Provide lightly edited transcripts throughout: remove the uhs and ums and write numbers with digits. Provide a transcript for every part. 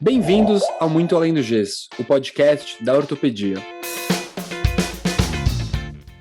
Bem-vindos ao Muito Além do Gesso, o podcast da ortopedia.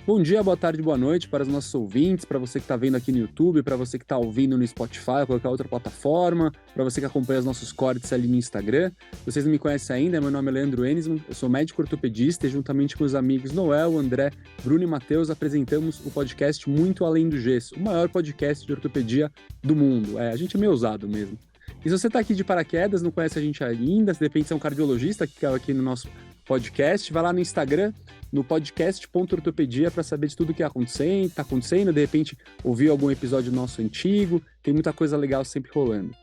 Bom dia, boa tarde, boa noite para os nossos ouvintes, para você que está vendo aqui no YouTube, para você que está ouvindo no Spotify ou qualquer outra plataforma, para você que acompanha os nossos cortes ali no Instagram. Vocês não me conhecem ainda, meu nome é Leandro Enisman, eu sou médico ortopedista e juntamente com os amigos Noel, André, Bruno e Matheus apresentamos o podcast Muito Além do Gesso, o maior podcast de ortopedia do mundo. A gente é meio ousado mesmo. E se você está aqui de paraquedas, não conhece a gente ainda, se de repente você é um cardiologista que caiu aqui no nosso podcast, vai lá no Instagram, no podcast.ortopedia, para saber de tudo que está acontecendo, de repente ouvir algum episódio nosso antigo, tem muita coisa legal sempre rolando.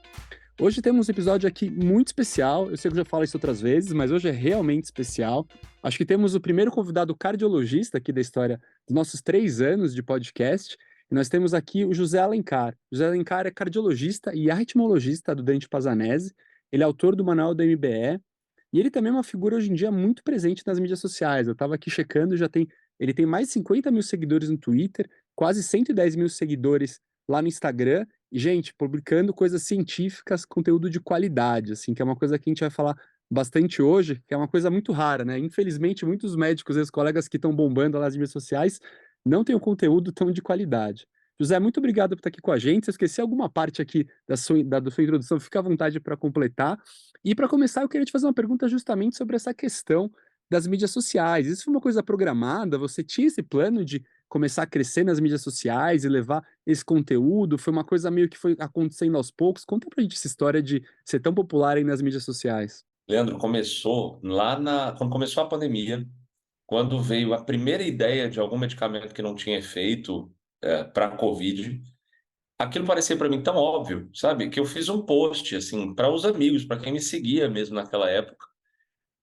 Hoje temos um episódio aqui muito especial, eu sei que eu já falo isso outras vezes, mas hoje é realmente especial. Acho que temos o primeiro convidado cardiologista aqui da história dos nossos 3 anos de podcast, e nós temos aqui o José Alencar. José Alencar é cardiologista e arritmologista do Dante Pazanese, ele é autor do Manual do MBE, e ele também é uma figura hoje em dia muito presente nas mídias sociais. Eu estava aqui checando, ele tem mais de 50 mil seguidores no Twitter, quase 110 mil seguidores lá no Instagram, e, gente, publicando coisas científicas, conteúdo de qualidade, assim, que é uma coisa que a gente vai falar bastante hoje, que é uma coisa muito rara, né? Infelizmente, muitos médicos e os colegas que estão bombando lá nas mídias sociais não têm um conteúdo tão de qualidade. José, muito obrigado por estar aqui com a gente. Se eu esqueci alguma parte aqui da sua introdução, fica à vontade para completar. E para começar, eu queria te fazer uma pergunta justamente sobre essa questão das mídias sociais. Isso foi uma coisa programada? Você tinha esse plano de começar a crescer nas mídias sociais e levar esse conteúdo? Foi uma coisa meio que foi acontecendo aos poucos? Conta pra gente essa história de ser tão popular aí nas mídias sociais. Leandro, começou quando começou a pandemia, quando veio a primeira ideia de algum medicamento que não tinha efeito para a Covid. Aquilo parecia para mim tão óbvio, sabe? Que eu fiz um post assim para os amigos, para quem me seguia mesmo naquela época,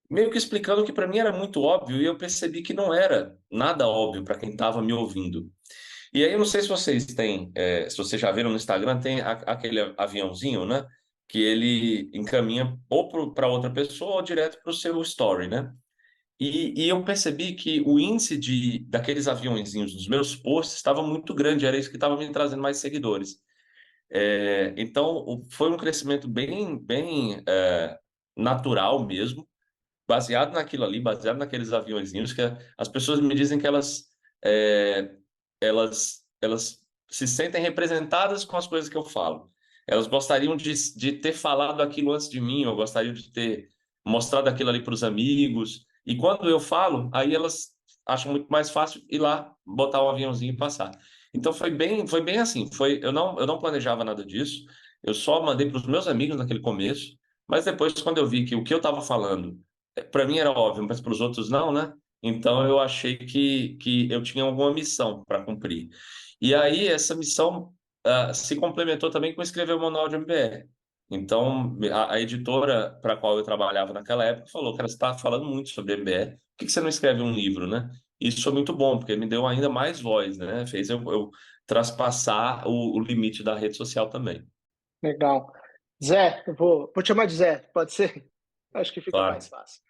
meio que explicando que para mim era muito óbvio e eu percebi que não era nada óbvio para quem estava me ouvindo. E aí eu não sei se vocês têm, se vocês já viram no Instagram, tem aquele aviãozinho, né? Que ele encaminha ou para outra pessoa ou direto para o seu story, né? E eu percebi que o índice daqueles aviãozinhos nos meus posts estava muito grande, era isso que estava me trazendo mais seguidores. Então, foi um crescimento bem natural mesmo, baseado naquilo ali, baseado naqueles aviãozinhos, que as pessoas me dizem que é, elas se sentem representadas com as coisas que eu falo. Elas gostariam de ter falado aquilo antes de mim, ou gostariam de ter mostrado aquilo ali para os amigos. E quando eu falo, aí elas acham muito mais fácil ir lá, botar o aviãozinho e passar. Então foi bem assim. Eu não planejava nada disso. Eu só mandei para os meus amigos naquele começo. Mas depois, quando eu vi que o que eu estava falando, para mim era óbvio, mas para os outros não, né? Então eu achei que eu tinha alguma missão para cumprir. E aí essa missão se complementou também com escrever o Manual de MBR. Então a editora para a qual eu trabalhava naquela época falou: cara, você está falando muito sobre MBR, por que você não escreve um livro, né? Isso foi muito bom, porque me deu ainda mais voz, né? Fez eu traspassar o limite da rede social também. Legal. Zé, eu vou te chamar de Zé, pode ser? Acho que fica mais Claro. fácil.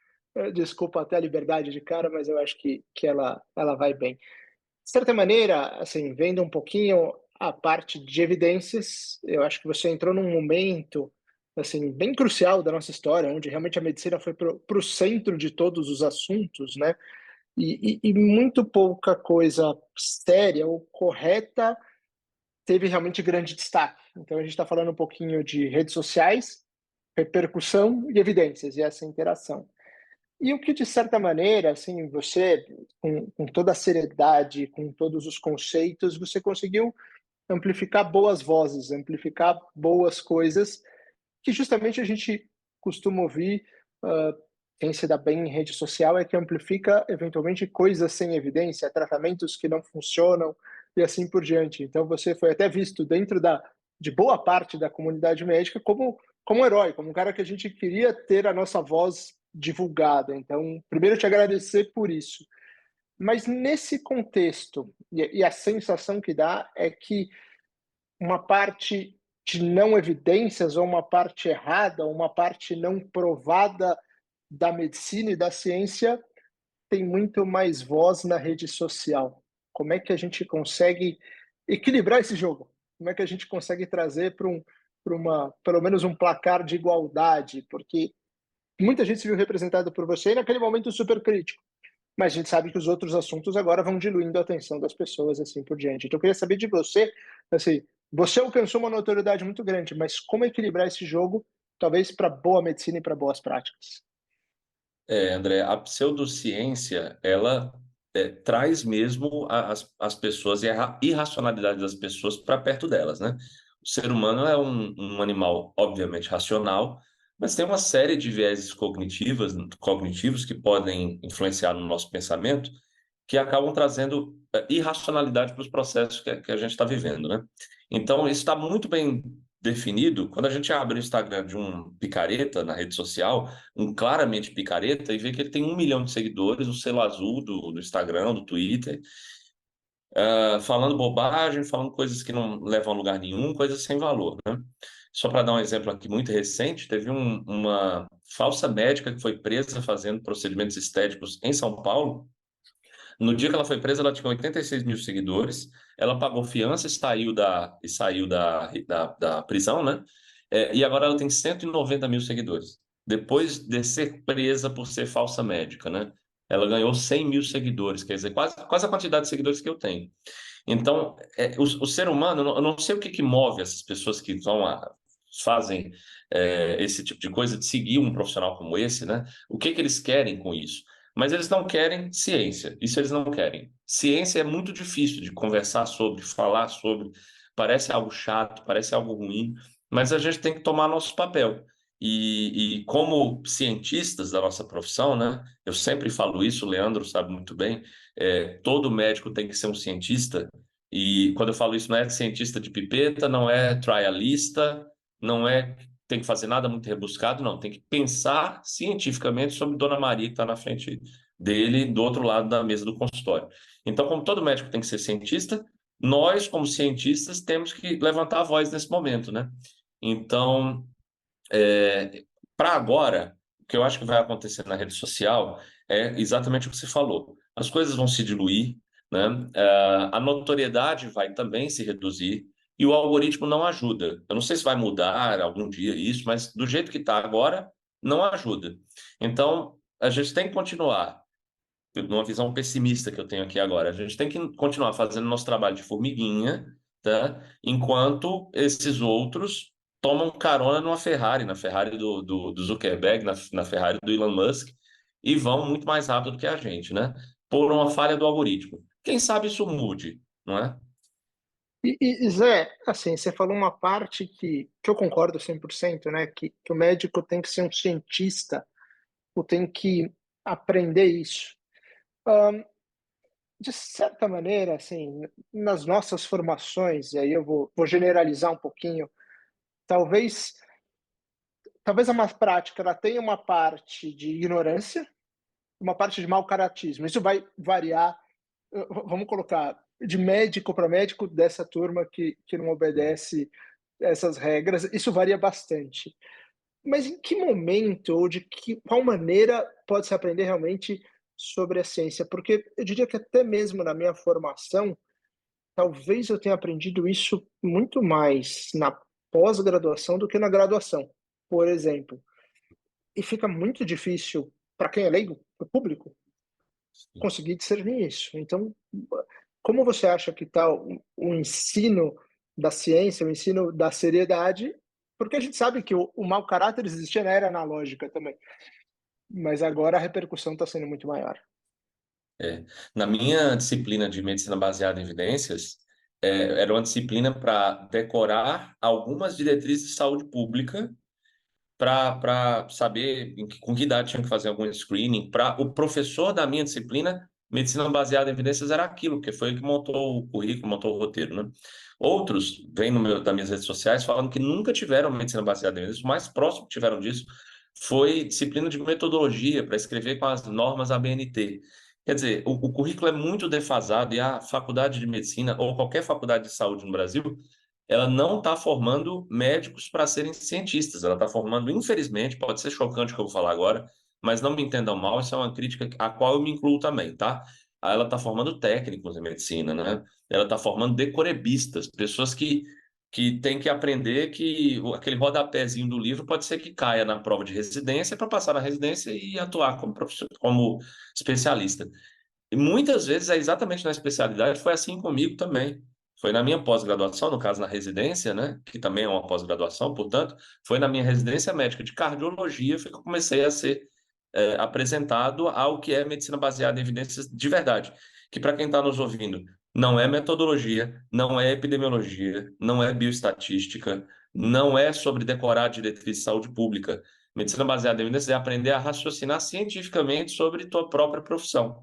Desculpa até a liberdade de cara, mas eu acho que ela vai bem. De certa maneira, assim, vendo um pouquinho a parte de evidências, eu acho que você entrou num momento assim bem crucial da nossa história, onde realmente a medicina foi para o centro de todos os assuntos, né? E muito pouca coisa séria ou correta teve realmente grande destaque. Então, a gente está falando um pouquinho de redes sociais, repercussão e evidências, e essa interação. E o que, de certa maneira, assim, você, com toda a seriedade, com todos os conceitos, você conseguiu amplificar boas vozes, amplificar boas coisas, que justamente a gente costuma ouvir, quem se dá bem em rede social é que amplifica, eventualmente, coisas sem evidência, tratamentos que não funcionam e assim por diante. Então, você foi até visto dentro de boa parte da comunidade médica como um herói, como um cara que a gente queria ter a nossa voz divulgada. Então, primeiro, te agradecer por isso. Mas nesse contexto, e a sensação que dá é que uma parte de não evidências, ou uma parte errada, ou uma parte não provada da medicina e da ciência tem muito mais voz na rede social. Como é que a gente consegue equilibrar esse jogo? Como é que a gente consegue trazer para pelo menos um placar de igualdade? Porque muita gente se viu representada por você naquele momento super crítico. Mas a gente sabe que os outros assuntos agora vão diluindo a atenção das pessoas, assim por diante. Então, eu queria saber de você, assim, você alcançou uma notoriedade muito grande, mas como equilibrar esse jogo, talvez para boa medicina e para boas práticas? André, a pseudociência, ela traz mesmo as pessoas e a irracionalidade das pessoas para perto delas, né? O ser humano é um animal, obviamente, racional, mas tem uma série de vieses cognitivos que podem influenciar no nosso pensamento, que acabam trazendo irracionalidade para os processos que a gente está vivendo, né? Então, isso está muito bem definido quando a gente abre o Instagram de um picareta na rede social, um claramente picareta, e vê que ele tem 1 milhão de seguidores, o selo azul do Instagram, do Twitter, falando bobagem, falando coisas que não levam a lugar nenhum, coisas sem valor, né? Só para dar um exemplo aqui muito recente, teve uma falsa médica que foi presa fazendo procedimentos estéticos em São Paulo. No dia que ela foi presa, ela tinha 86 mil seguidores. Ela pagou fiança e saiu da prisão, né? E agora ela tem 190 mil seguidores. Depois de ser presa por ser falsa médica, né? Ela ganhou 100 mil seguidores, quer dizer, quase a quantidade de seguidores que eu tenho. Então, o ser humano, eu não sei o que que move essas pessoas que fazem esse tipo de coisa, de seguir um profissional como esse, né? O que que eles querem com isso? Mas eles não querem ciência, isso eles não querem. Ciência é muito difícil de conversar sobre, falar sobre, parece algo chato, parece algo ruim, mas a gente tem que tomar nosso papel. E como cientistas da nossa profissão, né? Eu sempre falo isso, o Leandro sabe muito bem, todo médico tem que ser um cientista, e quando eu falo isso, não é cientista de pipeta, não é trialista, não é tem que fazer nada muito rebuscado, não. Tem que pensar cientificamente sobre Dona Maria que está na frente dele, do outro lado da mesa do consultório. Então, como todo médico tem que ser cientista, nós, como cientistas, temos que levantar a voz nesse momento, né? Então, para agora, o que eu acho que vai acontecer na rede social é exatamente o que você falou. As coisas vão se diluir, né? A notoriedade vai também se reduzir e o algoritmo não ajuda. Eu não sei se vai mudar algum dia isso, mas do jeito que está agora, não ajuda. Então, a gente tem que continuar, numa visão pessimista que eu tenho aqui agora, a gente tem que continuar fazendo nosso trabalho de formiguinha, tá? Enquanto esses outros tomam carona numa Ferrari, na Ferrari do Zuckerberg, na Ferrari do Elon Musk, e vão muito mais rápido do que a gente, né? Por uma falha do algoritmo. Quem sabe isso mude, não é? Zé, assim, você falou uma parte que eu concordo 100%, né? Que o médico tem que ser um cientista, ou tem que aprender isso. Ahn, de certa maneira, assim, nas nossas formações, e aí eu vou generalizar um pouquinho, talvez, talvez a má prática ela tenha uma parte de ignorância, uma parte de mau caratismo. Isso vai variar, vamos colocar, de médico para médico dessa turma que não obedece essas regras, isso varia bastante. Mas em que momento ou qual maneira pode se aprender realmente sobre a ciência? Porque eu diria que até mesmo na minha formação, talvez eu tenha aprendido isso muito mais na pós-graduação do que na graduação, por exemplo. E fica muito difícil para quem é leigo, para o público, conseguir discernir isso. Então, como você acha que está o ensino da ciência, o ensino da seriedade? Porque a gente sabe que o mau caráter existia na era analógica também, mas agora a repercussão está sendo muito maior. É. Na minha disciplina de medicina baseada em evidências, era uma disciplina para decorar algumas diretrizes de saúde pública para saber com que idade tinha que fazer algum screening. Para o professor da minha disciplina, medicina baseada em evidências era aquilo, porque foi ele que montou o currículo, montou o roteiro, né? Outros vêm das minhas redes sociais falando que nunca tiveram medicina baseada em evidências. O mais próximo que tiveram disso foi disciplina de metodologia para escrever com as normas ABNT. Quer dizer, o currículo é muito defasado e a faculdade de medicina ou qualquer faculdade de saúde no Brasil ela não está formando médicos para serem cientistas, ela está formando, infelizmente, pode ser chocante o que eu vou falar agora, mas não me entendam mal, isso é uma crítica a qual eu me incluo também, tá? Ela está formando técnicos em medicina, né? Ela está formando decorebistas, pessoas que que tem que aprender que aquele rodapézinho do livro pode ser que caia na prova de residência para passar na residência e atuar como como especialista. E muitas vezes é exatamente na especialidade, foi assim comigo também. Foi na minha pós-graduação, no caso na residência, né, que também é uma pós-graduação, portanto, foi na minha residência médica de cardiologia foi que eu comecei a ser apresentado ao que é medicina baseada em evidências de verdade. Que para quem está nos ouvindo, não é metodologia, não é epidemiologia, não é bioestatística, não é sobre decorar a diretriz de saúde pública. Medicina baseada em evidências é aprender a raciocinar cientificamente sobre tua própria profissão,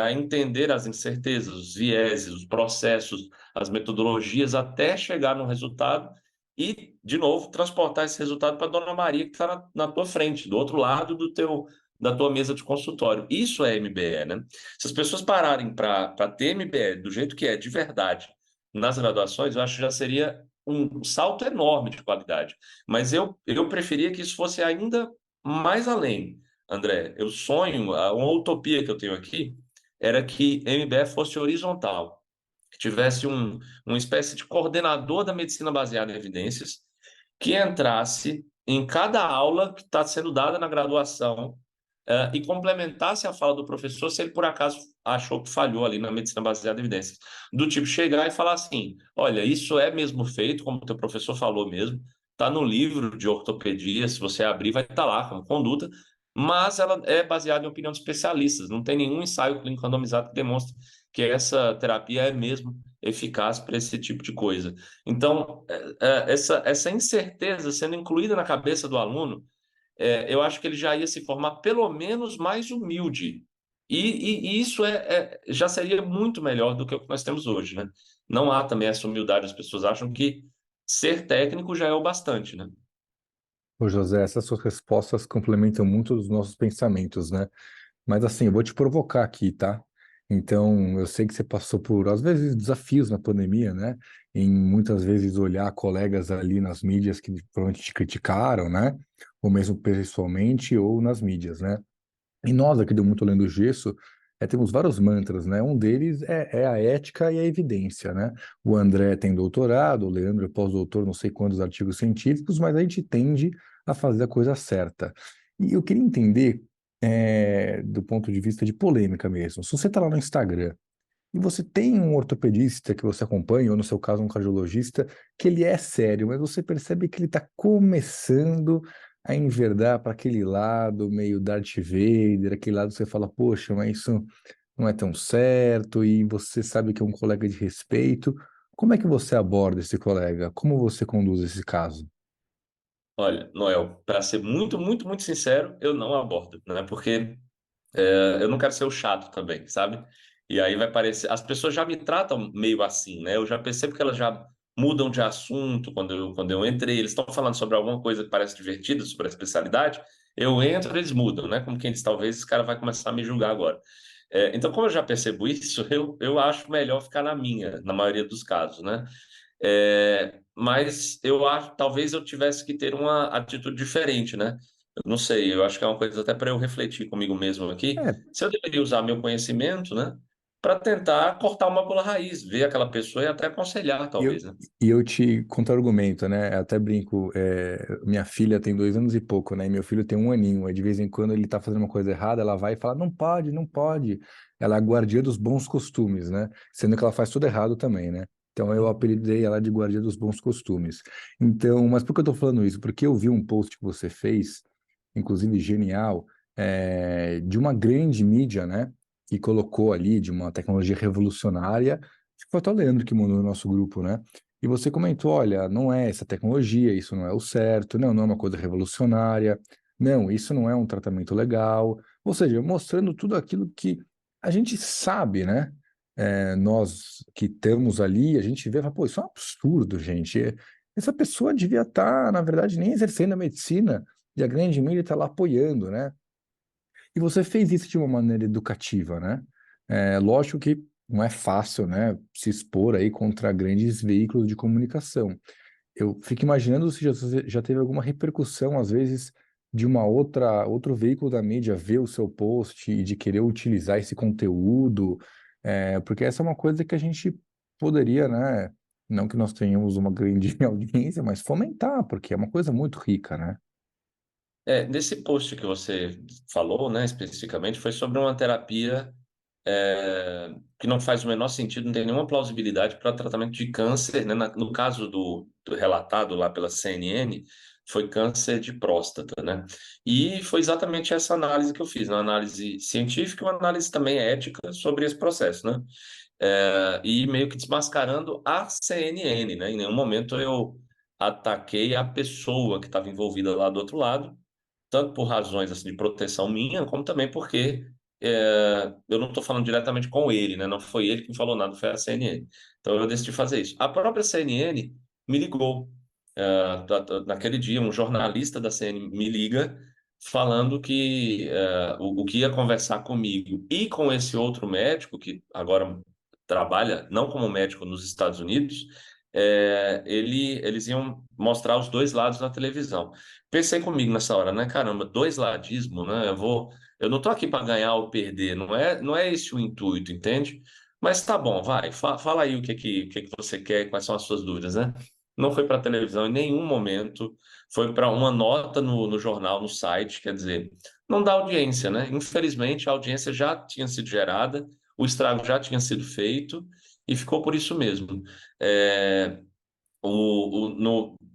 a entender as incertezas, os vieses, os processos, as metodologias, até chegar no resultado e, de novo, transportar esse resultado para a Dona Maria que está na tua frente, do outro lado da tua mesa de consultório. Isso é MBE, né? Se as pessoas pararem para ter MBE do jeito que é, de verdade, nas graduações, eu acho que já seria um salto enorme de qualidade. Mas eu preferia que isso fosse ainda mais além, André. Eu sonho, uma utopia que eu tenho aqui, era que MBE fosse horizontal, que tivesse uma espécie de coordenador da medicina baseada em evidências, que entrasse em cada aula que está sendo dada na graduação, e complementasse a fala do professor se ele por acaso achou que falhou ali na medicina baseada em evidências. Do tipo chegar e falar assim: olha, isso é mesmo feito, como o teu professor falou mesmo, está no livro de ortopedia, se você abrir, vai estar lá como conduta, mas ela é baseada em opinião de especialistas, não tem nenhum ensaio clínico randomizado que demonstre que essa terapia é mesmo eficaz para esse tipo de coisa. Então, essa incerteza sendo incluída na cabeça do aluno, eu acho que ele já ia se formar pelo menos mais humilde. E isso já seria muito melhor do que o que nós temos hoje, né? Não há também essa humildade, as pessoas acham que ser técnico já é o bastante, né? Ô José, essas suas respostas complementam muito os nossos pensamentos, né? Mas assim, eu vou te provocar aqui, tá? Então, eu sei que você passou por, às vezes, desafios na pandemia, né? Em muitas vezes olhar colegas ali nas mídias que provavelmente te criticaram, né? Ou mesmo pessoalmente, ou nas mídias, né? E nós aqui do Muito Além do Gesso, temos vários mantras, né? Um deles é a ética e a evidência, né? O André tem doutorado, o Leandro é pós-doutor, não sei quantos artigos científicos, mas a gente tende a fazer a coisa certa. E eu queria entender, do ponto de vista de polêmica mesmo, se você está lá no Instagram e você tem um ortopedista que você acompanha, ou no seu caso um cardiologista, que ele é sério, mas você percebe que ele está começando a enverdar para aquele lado meio Darth Vader, aquele lado que você fala, poxa, mas isso não é tão certo, e você sabe que é um colega de respeito. Como é que você aborda esse colega? Como você conduz esse caso? Olha, Noel, para ser muito, muito, muito sincero, eu não abordo, né? Porque eu não quero ser o chato também, sabe? E aí vai parecer. As pessoas já me tratam meio assim, né? Eu já percebo que elas já mudam de assunto quando eu entrei. Eles estão falando sobre alguma coisa que parece divertida, sobre a especialidade. Eu entro, eles mudam, né? Como quem diz, talvez esse cara vai começar a me julgar agora. Então, como eu já percebo isso, eu acho melhor ficar na minha, na maioria dos casos, né? Mas eu acho, talvez eu tivesse que ter uma atitude diferente, né? Eu não sei, eu acho que é uma coisa até para eu refletir comigo mesmo aqui, É, se eu deveria usar meu conhecimento, né, para tentar cortar uma pela raiz, ver aquela pessoa e até aconselhar, E eu, talvez, né? e eu te contra-argumento, né? Eu até brinco, minha filha tem 2 anos e pouco, né? E meu filho tem 1 aninho. Aí de vez em quando ele tá fazendo uma coisa errada, ela vai e fala, não pode, não pode. Ela é a guardiã dos bons costumes, né? Sendo que ela faz tudo errado também, né? Então eu apelidei ela de guardiã dos bons costumes. Então, mas por que eu tô falando isso? Porque eu vi um post que você fez, inclusive genial, de uma grande mídia, né? Que colocou ali de uma tecnologia revolucionária. Acho que foi até o Leandro que mandou no nosso grupo, né? E você comentou, olha, não é essa tecnologia, isso não é o certo, não é uma coisa revolucionária, não, isso não é um tratamento legal. Ou seja, mostrando tudo aquilo que a gente sabe, né? Nós que estamos ali, a gente vê e fala, pô, isso é um absurdo, gente. Essa pessoa devia estar, na verdade, nem exercendo a medicina, e a grande mídia está lá apoiando, né? E você fez isso de uma maneira educativa, né? Lógico que não é fácil, né, se expor aí contra grandes veículos de comunicação. Eu fico imaginando se já teve alguma repercussão, às vezes, de outro veículo da mídia ver o seu post e de querer utilizar esse conteúdo, porque essa é uma coisa que a gente poderia, né, Não que nós tenhamos uma grande audiência, mas fomentar, porque é uma coisa muito rica, né? Nesse post que você falou, né, especificamente, foi sobre uma terapia que não faz o menor sentido, não tem nenhuma plausibilidade para tratamento de câncer, né? No caso do relatado lá pela CNN, foi câncer de próstata, né? E foi exatamente essa análise que eu fiz, uma análise científica e uma análise também ética sobre esse processo, né? E meio que desmascarando a CNN, né? Em nenhum momento eu ataquei a pessoa que estava envolvida lá do outro lado, tanto por razões assim, de proteção minha, como também porque eu não estou falando diretamente com ele, né? Não foi ele que me falou nada, foi a CNN. Então eu decidi fazer isso. A própria CNN me ligou. Naquele dia, um jornalista da CNN me liga falando que o que ia conversar comigo e com esse outro médico, que agora trabalha não como médico nos Estados Unidos, eles iam mostrar os dois lados na televisão. Pensei comigo nessa hora, né? Caramba, dois ladismo, né? Eu não tô aqui para ganhar ou perder, não é esse o intuito, entende? Mas tá bom, vai, fala aí o que que você quer, quais são as suas dúvidas, né? Não foi para televisão em nenhum momento, foi para uma nota no jornal, no site, quer dizer, não dá audiência, né? Infelizmente, a audiência já tinha sido gerada, o estrago já tinha sido feito e ficou por isso mesmo. É,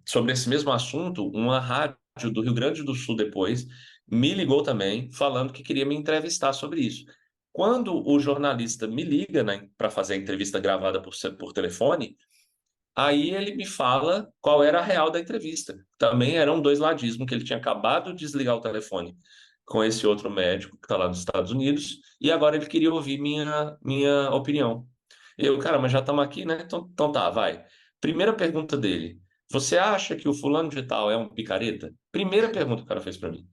sobre esse mesmo assunto, uma rádio do Rio Grande do Sul depois me ligou também, falando que queria me entrevistar sobre isso. Quando o jornalista me liga, né, para fazer a entrevista gravada por telefone, aí ele me fala qual era a real da entrevista. Também eram dois ladismos, que ele tinha acabado de desligar o telefone com esse outro médico que está lá nos Estados Unidos, e agora ele queria ouvir minha opinião. Eu, cara, mas já estamos aqui, né? Então tá, vai. Primeira pergunta dele. Você acha que o fulano de tal é um picareta? Primeira pergunta que o cara fez para mim.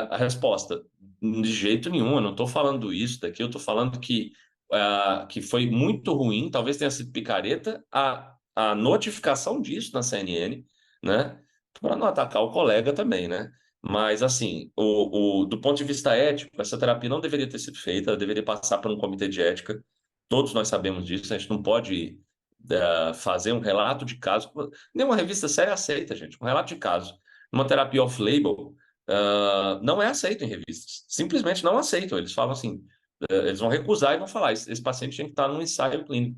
A resposta, de jeito nenhum, eu não estou falando isso daqui, eu estou falando que foi muito ruim, talvez tenha sido picareta, a notificação disso na CNN, né? Para não atacar o colega também, né? Mas, assim, do ponto de vista ético, essa terapia não deveria ter sido feita, ela deveria passar por um comitê de ética. Todos nós sabemos disso, a gente não pode fazer um relato de caso. Nenhuma revista séria aceita, gente, um relato de caso. Uma terapia off-label não é aceito em revistas. Simplesmente não aceitam. Eles falam assim, eles vão recusar e vão falar, esse paciente tem que estar num ensaio clínico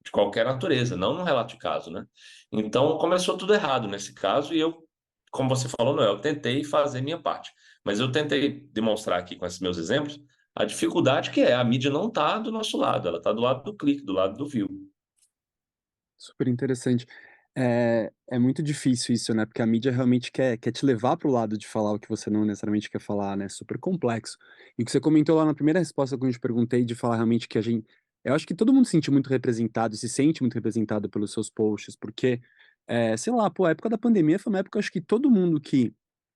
de qualquer natureza, não num relato de caso, né? Então começou tudo errado nesse caso e eu, como você falou, Noel, eu tentei fazer minha parte, mas eu tentei demonstrar aqui com esses meus exemplos a dificuldade que é a mídia não está do nosso lado, ela está do lado do clique, do lado do view. Super interessante. É muito difícil isso, né? Porque a mídia realmente quer te levar para o lado de falar o que você não necessariamente quer falar, né? Super complexo. E o que você comentou lá na primeira resposta, quando eu te perguntei, de falar realmente que a gente. Eu acho que todo mundo se sente muito representado, se sente muito representado pelos seus posts, porque, sei lá, pô, a época da pandemia foi uma época, acho que todo mundo que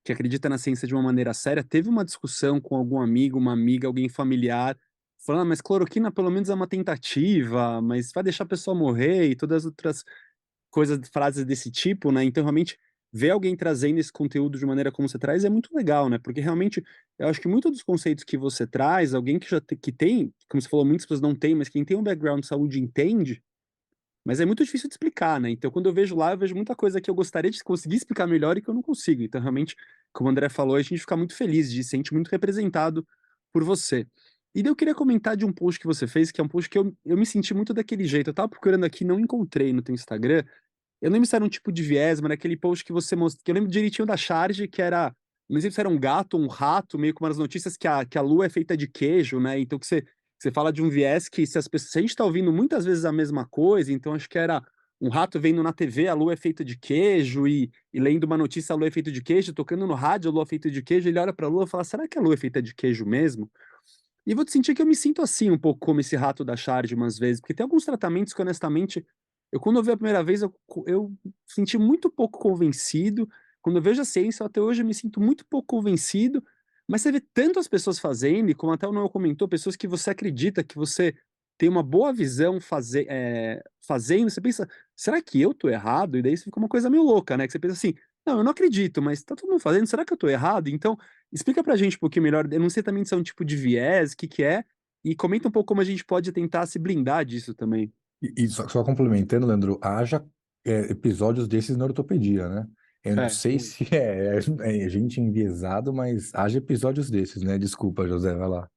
acredita na ciência de uma maneira séria teve uma discussão com algum amigo, uma amiga, alguém familiar, falando, mas cloroquina pelo menos é uma tentativa, mas vai deixar a pessoa morrer e todas as outras coisas, frases desse tipo, né? Então, realmente, ver alguém trazendo esse conteúdo de maneira como você traz é muito legal, né? Porque realmente, eu acho que muitos dos conceitos que você traz, alguém que que tem, como você falou, muitas pessoas não têm, mas quem tem um background de saúde entende, mas é muito difícil de explicar, né? Então, quando eu vejo lá, eu vejo muita coisa que eu gostaria de conseguir explicar melhor e que eu não consigo. Então, realmente, como o André falou, a gente fica muito feliz de se sente muito representado por você. E daí eu queria comentar de um post que você fez, que é um post que eu me senti muito daquele jeito. Eu tava procurando aqui, não encontrei no teu Instagram. Eu não lembro se era um tipo de viés, mas era aquele post que você mostrou, que eu lembro direitinho da charge, que era, não sei se era um gato, um rato, meio como as notícias que a lua é feita de queijo, né? Então você fala de um viés que se a gente tá ouvindo muitas vezes a mesma coisa, então acho que era um rato vendo na TV, a lua é feita de queijo, e lendo uma notícia, a lua é feita de queijo, tocando no rádio, a lua é feita de queijo, ele olha pra lua e fala, será que a lua é feita de queijo mesmo? E vou te sentir que eu me sinto assim, um pouco como esse rato da Charge umas vezes, porque tem alguns tratamentos que, honestamente, quando eu vi a primeira vez, eu senti muito pouco convencido. Quando eu vejo a ciência, até hoje eu me sinto muito pouco convencido, mas você vê tantas pessoas fazendo, e como até o Noel comentou, pessoas que você acredita que você tem uma boa visão fazendo, você pensa, será que eu tô errado? E daí isso fica uma coisa meio louca, né? Que você pensa assim, não, eu não acredito, mas tá todo mundo fazendo, será que eu tô errado? Então, explica pra gente um pouquinho melhor, eu não sei também se é um tipo de viés, o que que é, e comenta um pouco como a gente pode tentar se blindar disso também. E só complementando, Leandro, haja episódios desses na ortopedia, né? Eu não sei Muito. se é gente enviesado, mas haja episódios desses, né? Desculpa, José, vai lá.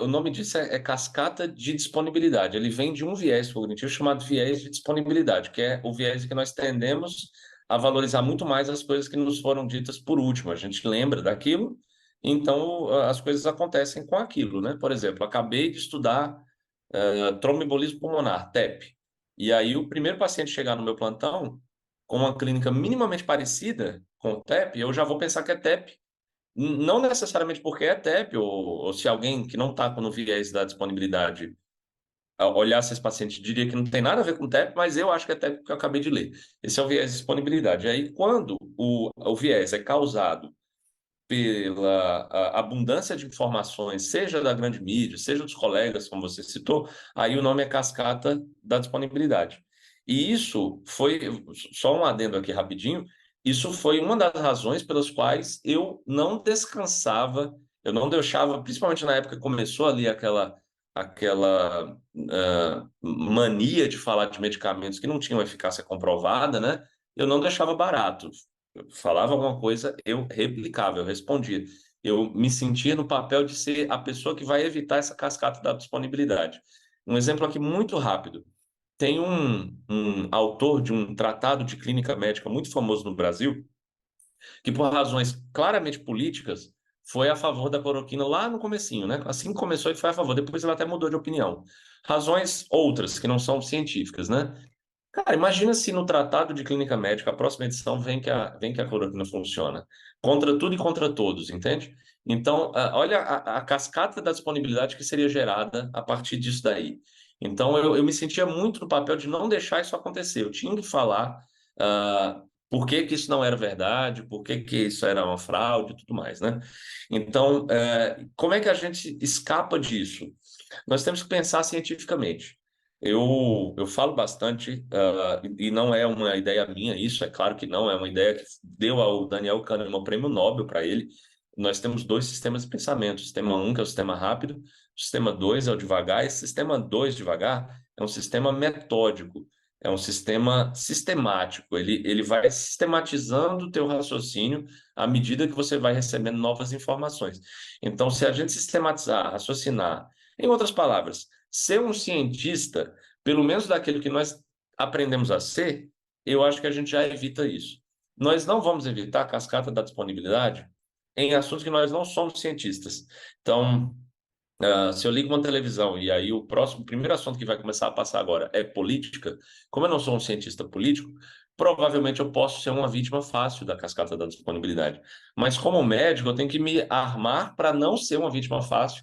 O nome disso é cascata de disponibilidade. Ele vem de um viés cognitivo chamado viés de disponibilidade, que é o viés que nós tendemos a valorizar muito mais as coisas que nos foram ditas por último. A gente lembra daquilo, então as coisas acontecem com aquilo, né? Por exemplo, acabei de estudar tromboembolismo pulmonar, TEP. E aí o primeiro paciente chegar no meu plantão com uma clínica minimamente parecida com o TEP, eu já vou pensar que é TEP. Não necessariamente porque é TEP, ou se alguém que não está no viés da disponibilidade olhasse esse paciente, diria que não tem nada a ver com TEP, mas eu acho que é TEP porque eu acabei de ler. Esse é o viés de disponibilidade. Aí, quando o viés é causado pela abundância de informações, seja da grande mídia, seja dos colegas, como você citou, aí o nome é cascata da disponibilidade. E isso foi, só um adendo aqui rapidinho, isso foi uma das razões pelas quais eu não descansava, eu não deixava, principalmente na época que começou ali aquela mania de falar de medicamentos que não tinham eficácia comprovada, né? Eu não deixava barato. Eu falava alguma coisa, eu replicava, eu respondia. Eu me sentia no papel de ser a pessoa que vai evitar essa cascata da disponibilidade. Um exemplo aqui muito rápido. Tem um autor de um tratado de clínica médica muito famoso no Brasil, que por razões claramente políticas, foi a favor da cloroquina lá no comecinho, né? Assim que começou, ele foi a favor. Depois ele até mudou de opinião. Razões outras, que não são científicas, né? Cara, imagina se no Tratado de Clínica Médica, a próxima edição vem que a cloroquina funciona. Contra tudo e contra todos, entende? Então, olha a cascata da disponibilidade que seria gerada a partir disso daí. Então, eu me sentia muito no papel de não deixar isso acontecer. Eu tinha que falar por que que isso não era verdade, por que que isso era uma fraude e tudo mais, né? Então, como é que a gente escapa disso? Nós temos que pensar cientificamente. Eu falo bastante, e não é uma ideia minha, isso é claro que não, é uma ideia que deu ao Daniel Kahneman o prêmio Nobel para ele. Nós temos dois sistemas de pensamento: o sistema 1, que é o sistema rápido, o sistema 2 é o devagar. Esse sistema 2, devagar, é um sistema metódico, é um sistema sistemático. Ele vai sistematizando o teu raciocínio à medida que você vai recebendo novas informações. Então, se a gente sistematizar, raciocinar, em outras palavras, ser um cientista, pelo menos daquilo que nós aprendemos a ser, eu acho que a gente já evita isso. Nós não vamos evitar a cascata da disponibilidade em assuntos que nós não somos cientistas. Então, se eu ligo uma televisão e aí o primeiro assunto que vai começar a passar agora é política, como eu não sou um cientista político, provavelmente eu posso ser uma vítima fácil da cascata da disponibilidade. Mas como médico, eu tenho que me armar para não ser uma vítima fácil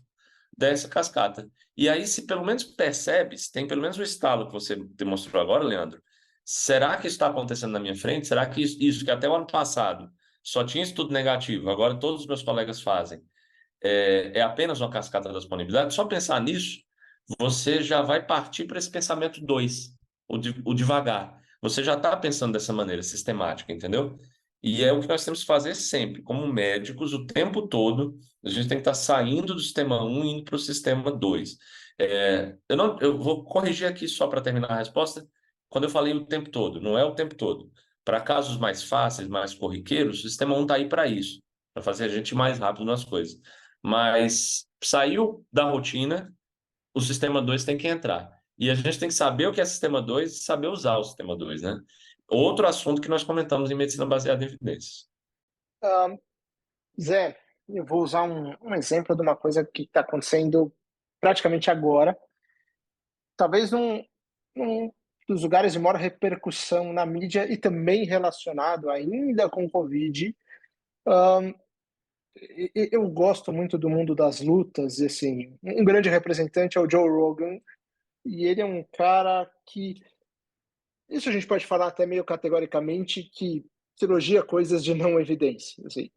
dessa cascata. E aí, se pelo menos percebe, se tem pelo menos o estalo que você demonstrou agora, Leandro, será que está acontecendo na minha frente? Será que isso que até o ano passado só tinha estudo negativo, agora todos os meus colegas fazem, é apenas uma cascata da disponibilidade? Só pensar nisso, você já vai partir para esse pensamento 2, o devagar. Você já está pensando dessa maneira sistemática, entendeu? E é o que nós temos que fazer sempre, como médicos, o tempo todo, a gente tem que estar saindo do sistema 1 e indo para o sistema 2. Eu vou corrigir aqui só para terminar a resposta, quando eu falei o tempo todo, não é o tempo todo. Para casos mais fáceis, mais corriqueiros, o sistema 1 está aí para isso, para fazer a gente ir mais rápido nas coisas. Mas saiu da rotina, o sistema 2 tem que entrar. E a gente tem que saber o que é sistema 2 e saber usar o sistema 2, né? Outro assunto que nós comentamos em medicina baseada em evidências. Ah, Zé, eu vou usar um exemplo de uma coisa que está acontecendo praticamente agora. Talvez num dos lugares de maior repercussão na mídia e também relacionado ainda com o Covid. Eu gosto muito do mundo das lutas, e assim, um grande representante é o Joe Rogan, e ele é um cara que, isso a gente pode falar até meio categoricamente, que elogia coisas de não evidência. Assim,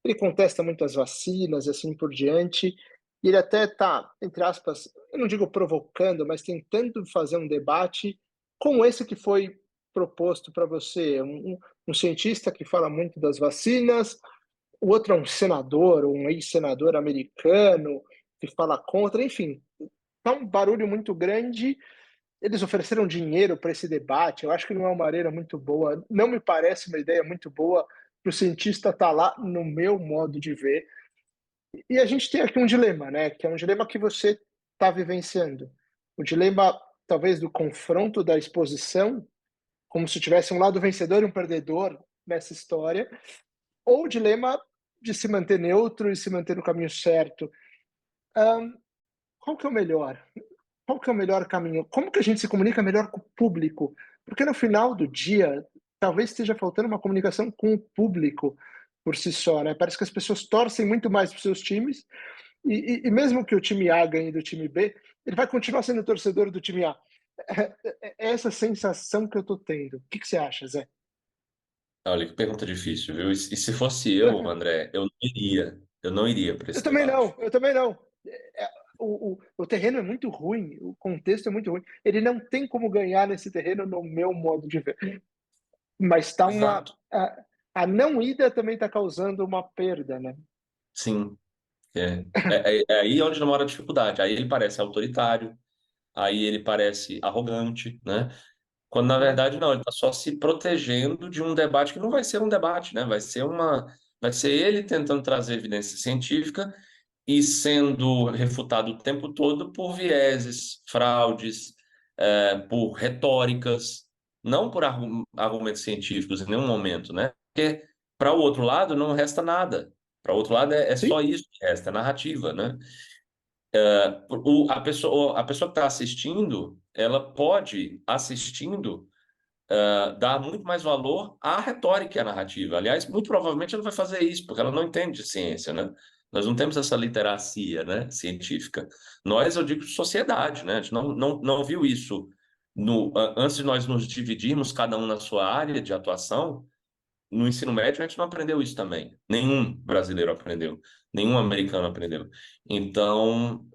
ele contesta muito as vacinas e assim por diante, e ele até está, entre aspas, eu não digo provocando, mas tentando fazer um debate como esse que foi proposto para você, um cientista que fala muito das vacinas, o outro é um senador, um ex-senador americano que fala contra, enfim, tá um barulho muito grande eles ofereceram dinheiro para esse debate. Eu acho que não é uma maneira muito boa, não me parece uma ideia muito boa para o cientista estar lá, no meu modo de ver. E a gente tem aqui um dilema, né? Que é um dilema que você está vivenciando. O dilema, talvez, do confronto da exposição, como se tivesse um lado vencedor e um perdedor nessa história, ou o dilema de se manter neutro e se manter no caminho certo. Ahn, qual que é o melhor? Qual que é o melhor caminho? Como que a gente se comunica melhor com o público? Porque no final do dia, talvez esteja faltando uma comunicação com o público por si só, né? Parece que as pessoas torcem muito mais para os seus times e mesmo que o time A ganhe do time B, ele vai continuar sendo torcedor do time A. É essa sensação que eu tô tendo. O que que você acha, Zé? Olha, que pergunta difícil, viu? E se fosse eu, André, eu não iria. Eu não iria para Eu esse também debate. não, eu também não. O terreno é muito ruim, o contexto é muito ruim. Ele não tem como ganhar nesse terreno, no meu modo de ver. Mas tá uma. Exato. A não ida também está causando uma perda, né? Sim. É aí onde mora a dificuldade. Aí ele parece autoritário, aí ele parece arrogante, né? Quando na Uhum. verdade não, ele está só se protegendo de um debate que não vai ser um debate, né? Vai ser ele tentando trazer evidência científica e sendo refutado o tempo todo por vieses, fraudes, por retóricas, não por argumentos científicos em nenhum momento, né? Porque para o outro lado não resta nada. Para o outro lado é Sim, só isso que resta, é narrativa, né? A pessoa que está assistindo, ela pode, assistindo, dar muito mais valor à retórica e à narrativa. Aliás, muito provavelmente ela vai fazer isso, porque ela não entende de ciência, né? Nós não temos essa literacia, né, científica. Nós, eu digo, sociedade, né? A gente não viu isso antes de nós nos dividirmos, cada um na sua área de atuação. No ensino médio, a gente não aprendeu isso também. Nenhum brasileiro aprendeu, nenhum americano aprendeu. Então,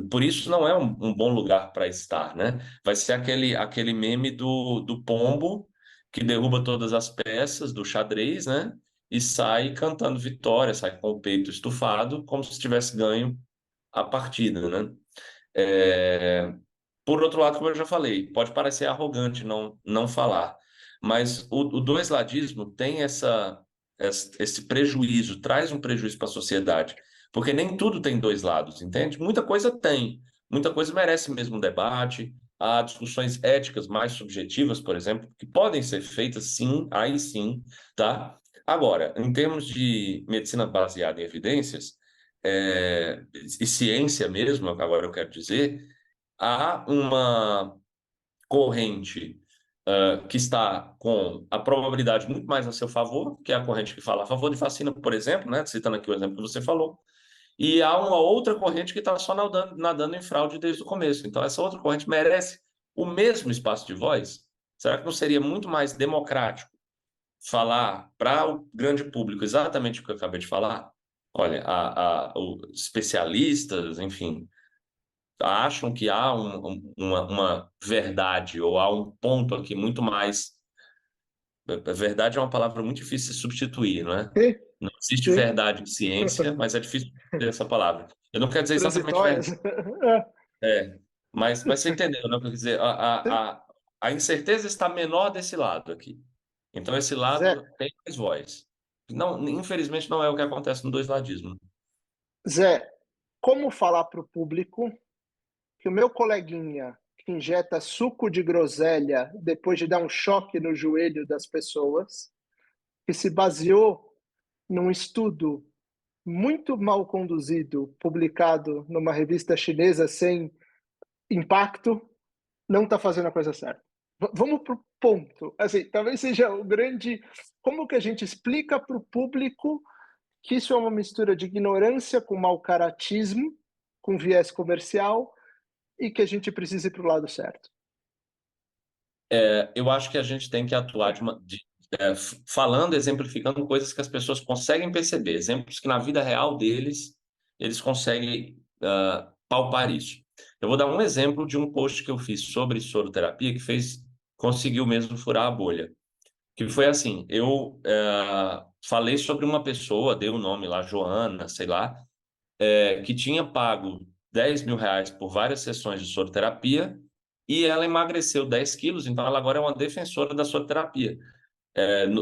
por isso não é um bom lugar para estar, né? Vai ser aquele meme do pombo que derruba todas as peças do xadrez, né? E sai cantando vitória, sai com o peito estufado, como se tivesse ganho a partida, né? É, por outro lado, como eu já falei, pode parecer arrogante não falar, mas o dois-ladismo tem esse prejuízo, traz um prejuízo para a sociedade, porque nem tudo tem dois lados, entende? Muita coisa tem, muita coisa merece mesmo um debate, há discussões éticas mais subjetivas, por exemplo, que podem ser feitas sim, aí sim, tá? Agora, em termos de medicina baseada em evidências, e ciência mesmo, agora eu quero dizer, há uma corrente que está com a probabilidade muito mais a seu favor, que é a corrente que fala a favor de vacina, por exemplo, né? Citando aqui o exemplo que você falou, e há uma outra corrente que está só nadando em fraude desde o começo. Então, essa outra corrente merece o mesmo espaço de voz? Será que não seria muito mais democrático falar para o grande público exatamente o que eu acabei de falar? Olha, os especialistas, enfim, acham que há uma verdade ou há um ponto aqui muito mais. Verdade é uma palavra muito difícil de substituir, não é? sim, Não existe sim. verdade em ciência, mas é difícil ter essa palavra. Eu não quero dizer exatamente Transitórias. verdade, é, mas você entendeu, né? Quer dizer, a incerteza está menor desse lado aqui. Então, esse Zé, lado tem mais voz. Não, infelizmente, não é o que acontece no dois-ladismo. Zé, como falar para o público que o meu coleguinha que injeta suco de groselha depois de dar um choque no joelho das pessoas, que se baseou num estudo muito mal conduzido, publicado numa revista chinesa sem impacto, não está fazendo a coisa certa. Vamos para o ponto. Assim, talvez seja o grande. Como que a gente explica para o público que isso é uma mistura de ignorância com mau caratismo, com viés comercial, e que a gente precisa ir para o lado certo? Eu acho que a gente tem que atuar falando, exemplificando coisas que as pessoas conseguem perceber, exemplos que na vida real deles eles conseguem palpar isso. Eu vou dar um exemplo de um post que eu fiz sobre soroterapia que conseguiu mesmo furar a bolha. Que foi assim, eu falei sobre uma pessoa, dei o nome lá, Joana, sei lá, que tinha pago R$ 10.000 por várias sessões de soroterapia e ela emagreceu 10 quilos, então ela agora é uma defensora da sua terapia.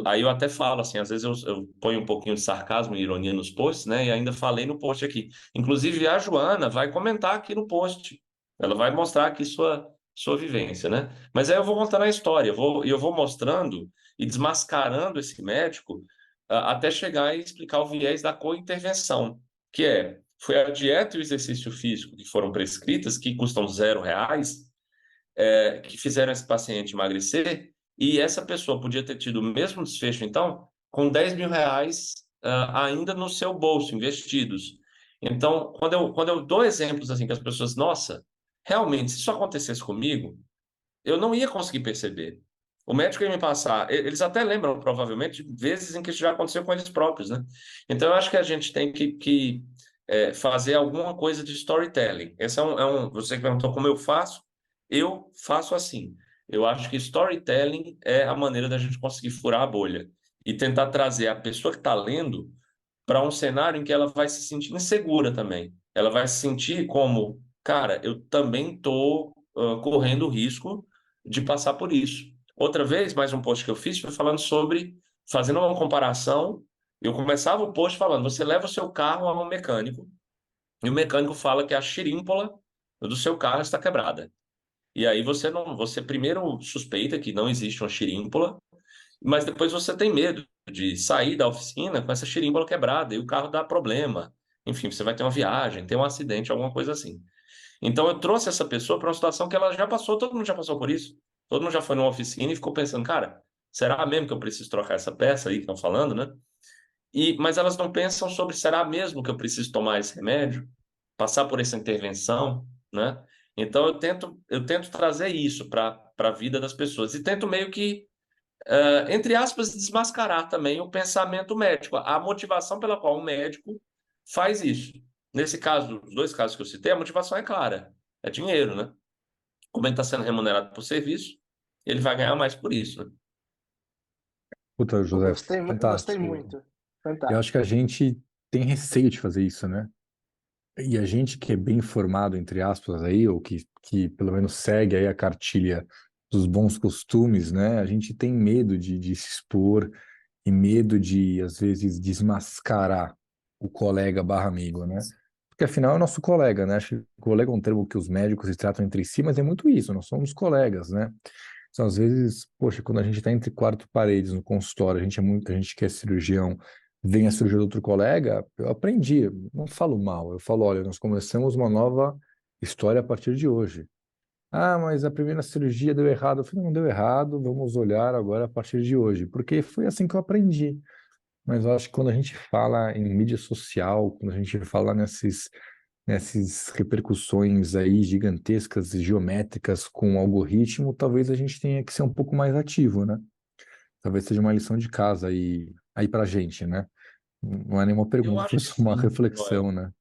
Aí eu até falo assim, às vezes eu ponho um pouquinho de sarcasmo e ironia nos posts, né? E ainda falei no post aqui. Inclusive a Joana vai comentar aqui no post. Ela vai mostrar aqui sua vivência, né? Mas aí eu vou contando a história, eu vou mostrando e desmascarando esse médico até chegar e explicar o viés da co-intervenção, que foi a dieta e o exercício físico que foram prescritas, que custam R$ 0, que fizeram esse paciente emagrecer, e essa pessoa podia ter tido o mesmo desfecho, então, com R$ 10.000 ainda no seu bolso, investidos. Então, quando eu dou exemplos assim que as pessoas, nossa, realmente, se isso acontecesse comigo, eu não ia conseguir perceber. O médico ia me passar, eles até lembram, provavelmente, de vezes em que isso já aconteceu com eles próprios, né? Então, eu acho que a gente tem que fazer alguma coisa de storytelling. Esse você que perguntou como eu faço assim. Eu acho que storytelling é a maneira da gente conseguir furar a bolha e tentar trazer a pessoa que está lendo para um cenário em que ela vai se sentir insegura também. Ela vai se sentir como, cara, eu também estou correndo o risco de passar por isso. Outra vez, mais um post que eu fiz foi falando sobre, fazendo uma comparação. Eu começava o post falando: você leva o seu carro a um mecânico e o mecânico fala que a xerímpola do seu carro está quebrada. E aí você primeiro suspeita que não existe uma xerímpola, mas depois você tem medo de sair da oficina com essa xerímbola quebrada e o carro dá problema. Enfim, você vai ter uma viagem, ter um acidente, alguma coisa assim. Então eu trouxe essa pessoa para uma situação que ela já passou, todo mundo já passou por isso. Todo mundo já foi numa oficina e ficou pensando, cara, será mesmo que eu preciso trocar essa peça aí que estão falando, né? Mas elas não pensam sobre, será mesmo que eu preciso tomar esse remédio? Passar por essa intervenção, né? Então eu tento trazer isso para a vida das pessoas e tento meio que entre aspas, desmascarar também o pensamento médico, a motivação pela qual o médico faz isso. Nesse caso, os dois casos que eu citei, a motivação é clara, é dinheiro, né? Como ele está sendo remunerado por serviço, ele vai ganhar mais por isso, né? Puta, Eu José, gostei fantástico. muito. Eu acho Fantástico. que a gente tem receio de fazer isso, né? E a gente que é bem informado, entre aspas, aí, ou que pelo menos segue aí a cartilha dos bons costumes, né? A gente tem medo de se expor e medo de, às vezes, desmascarar o colega barra amigo, né? Porque afinal é o nosso colega, né? Acho que colega é um termo que os médicos se tratam entre si, mas é muito isso, nós somos colegas, né? Então, às vezes, poxa, quando a gente está entre quatro paredes no consultório, a gente que é cirurgião, vem a cirurgia do outro colega, eu aprendi, eu não falo mal, eu falo, olha, nós começamos uma nova história a partir de hoje. Ah, mas a primeira cirurgia deu errado. Eu falei, não deu errado, vamos olhar agora a partir de hoje, porque foi assim que eu aprendi. Mas eu acho que quando a gente fala em mídia social, quando a gente fala nessas repercussões aí gigantescas e geométricas com o algoritmo, talvez a gente tenha que ser um pouco mais ativo, né? Talvez seja uma lição de casa aí pra gente, né? Não é nenhuma Eu pergunta, acho foi que só uma sim, reflexão, Joel. né?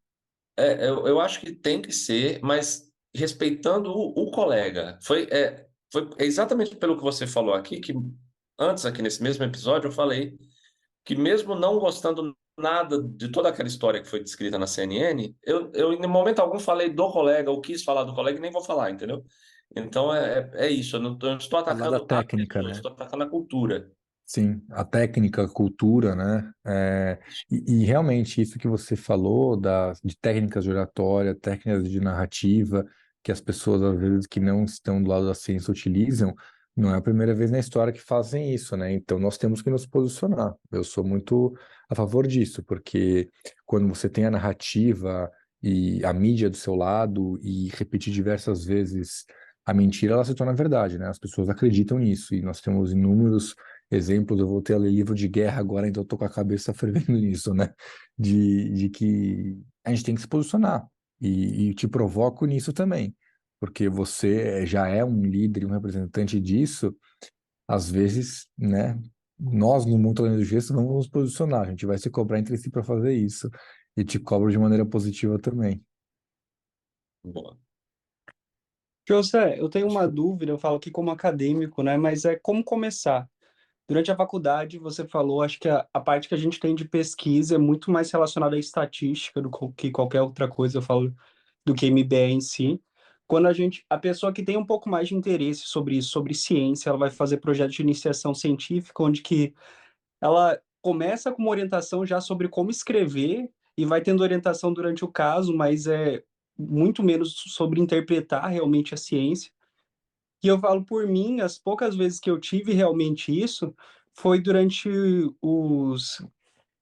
Eu acho que tem que ser, mas respeitando o colega. Foi exatamente pelo que você falou aqui, que antes, aqui nesse mesmo episódio, eu falei que mesmo não gostando nada de toda aquela história que foi descrita na CNN, eu em momento algum falei do colega, eu quis falar do colega e nem vou falar, entendeu? Então é isso, eu não estou Falar da atacando a técnica, pessoa, eu né? estou atacando a cultura. Sim, a técnica, a cultura, né? E realmente isso que você falou de técnicas de oratória, técnicas de narrativa, que as pessoas às vezes que não estão do lado da ciência utilizam, não é a primeira vez na história que fazem isso, né? Então nós temos que nos posicionar. Eu sou muito a favor disso, porque quando você tem a narrativa e a mídia do seu lado e repetir diversas vezes a mentira, ela se torna verdade, né? As pessoas acreditam nisso e nós temos inúmeros exemplos. Eu voltei a ler livro de guerra agora, então eu tô com a cabeça fervendo nisso, né? De que a gente tem que se posicionar. E te provoco nisso também, porque você já é um líder e um representante disso, às vezes, né? Nós, no Mundo Além do Gesto, vamos nos posicionar, a gente vai se cobrar entre si para fazer isso. E te cobro de maneira positiva também. Boa. José, eu tenho uma dúvida, eu falo aqui como acadêmico, né? Mas é como começar. Durante a faculdade, você falou, acho que a parte que a gente tem de pesquisa é muito mais relacionada à estatística do que qualquer outra coisa, eu falo do que MBA em si. quando a pessoa que tem um pouco mais de interesse sobre isso, sobre ciência, ela vai fazer projeto de iniciação científica, onde que ela começa com uma orientação já sobre como escrever e vai tendo orientação durante o caso, mas é muito menos sobre interpretar realmente a ciência. E eu falo por mim, as poucas vezes que eu tive realmente isso foi durante os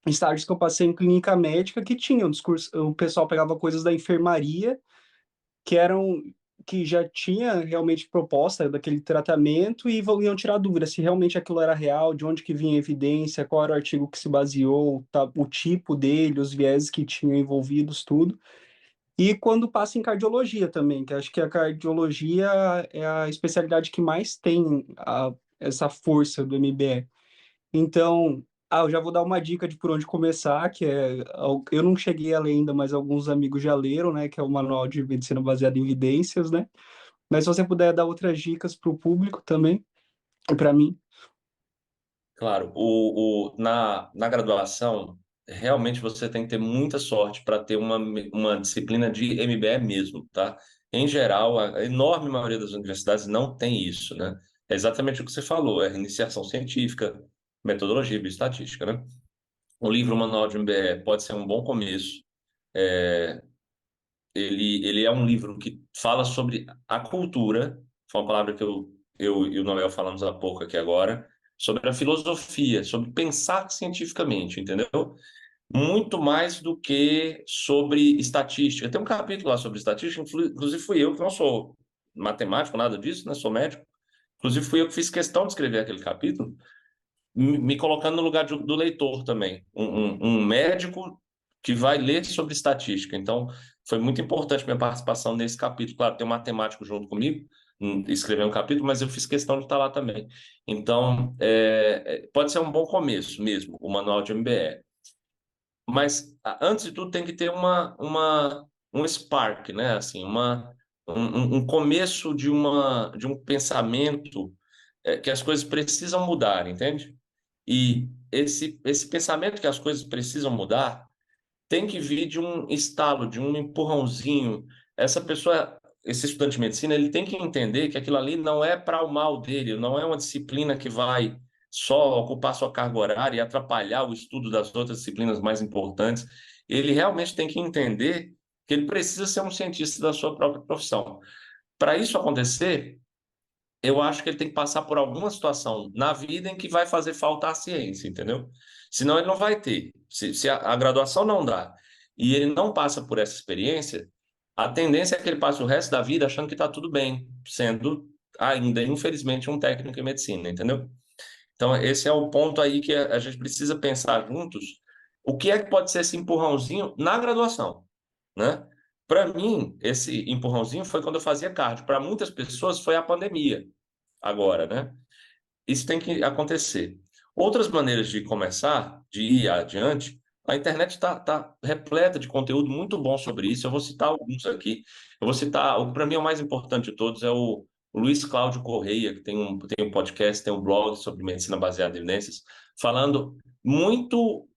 estágios que eu passei em clínica médica, que tinha um discurso, o pessoal pegava coisas da enfermaria que eram que já tinha realmente proposta daquele tratamento e iam tirar dúvida se realmente aquilo era real, de onde que vinha a evidência, qual era o artigo que se baseou, tá, o tipo dele, os vieses que tinham envolvidos, tudo. E quando passa em cardiologia também, que acho que a cardiologia é a especialidade que mais tem essa força do MBE. Então, eu já vou dar uma dica de por onde começar, que é, eu não cheguei a ler ainda, mas alguns amigos já leram, né, que é o Manual de Medicina Baseada em Evidências, né? Mas se você puder dar outras dicas para o público também, e para mim. Claro, na graduação, realmente você tem que ter muita sorte para ter uma disciplina de MBE mesmo, tá? Em geral, a enorme maioria das universidades não tem isso, né? É exatamente o que você falou, é iniciação científica, metodologia, bioestatística, né? O livro Manual de MBE pode ser um bom começo. Ele é um livro que fala sobre a cultura, foi uma palavra que eu e o Noel falamos há pouco aqui agora, sobre a filosofia, sobre pensar cientificamente, entendeu? Muito mais do que sobre estatística. Tem um capítulo lá sobre estatística, inclusive fui eu que não sou matemático, nada disso, né? Sou médico. Inclusive fui eu que fiz questão de escrever aquele capítulo, me colocando no lugar do leitor também, um médico que vai ler sobre estatística. Então, foi muito importante minha participação nesse capítulo. Claro, tem um matemático junto comigo, escrever um capítulo, mas eu fiz questão de estar lá também. Então, pode ser um bom começo mesmo, o manual de MBE. Mas, antes de tudo, tem que ter um spark, né? Assim, um começo de um pensamento que as coisas precisam mudar, entende? E esse pensamento que as coisas precisam mudar tem que vir de um estalo, de um empurrãozinho. Essa pessoa, esse estudante de medicina, ele tem que entender que aquilo ali não é para o mal dele, não é uma disciplina que vai só ocupar sua carga horária e atrapalhar o estudo das outras disciplinas mais importantes. Ele realmente tem que entender que ele precisa ser um cientista da sua própria profissão. Para isso acontecer, eu acho que ele tem que passar por alguma situação na vida em que vai fazer falta a ciência, entendeu? Senão ele não vai ter. Se a graduação não dá e ele não passa por essa experiência, a tendência é que ele passe o resto da vida achando que está tudo bem, sendo ainda, infelizmente, um técnico em medicina, entendeu? Então, esse é o ponto aí que a gente precisa pensar juntos. O que é que pode ser esse empurrãozinho na graduação, né? Para mim, esse empurrãozinho foi quando eu fazia cardio. Para muitas pessoas foi a pandemia agora, né? Isso tem que acontecer. Outras maneiras de começar, de ir adiante, a internet está repleta de conteúdo muito bom sobre isso. Eu vou citar alguns aqui. Eu vou citar, o que para mim é o mais importante de todos é o Luiz Cláudio Correia, que tem um podcast, tem um blog sobre medicina baseada em evidências, falando muito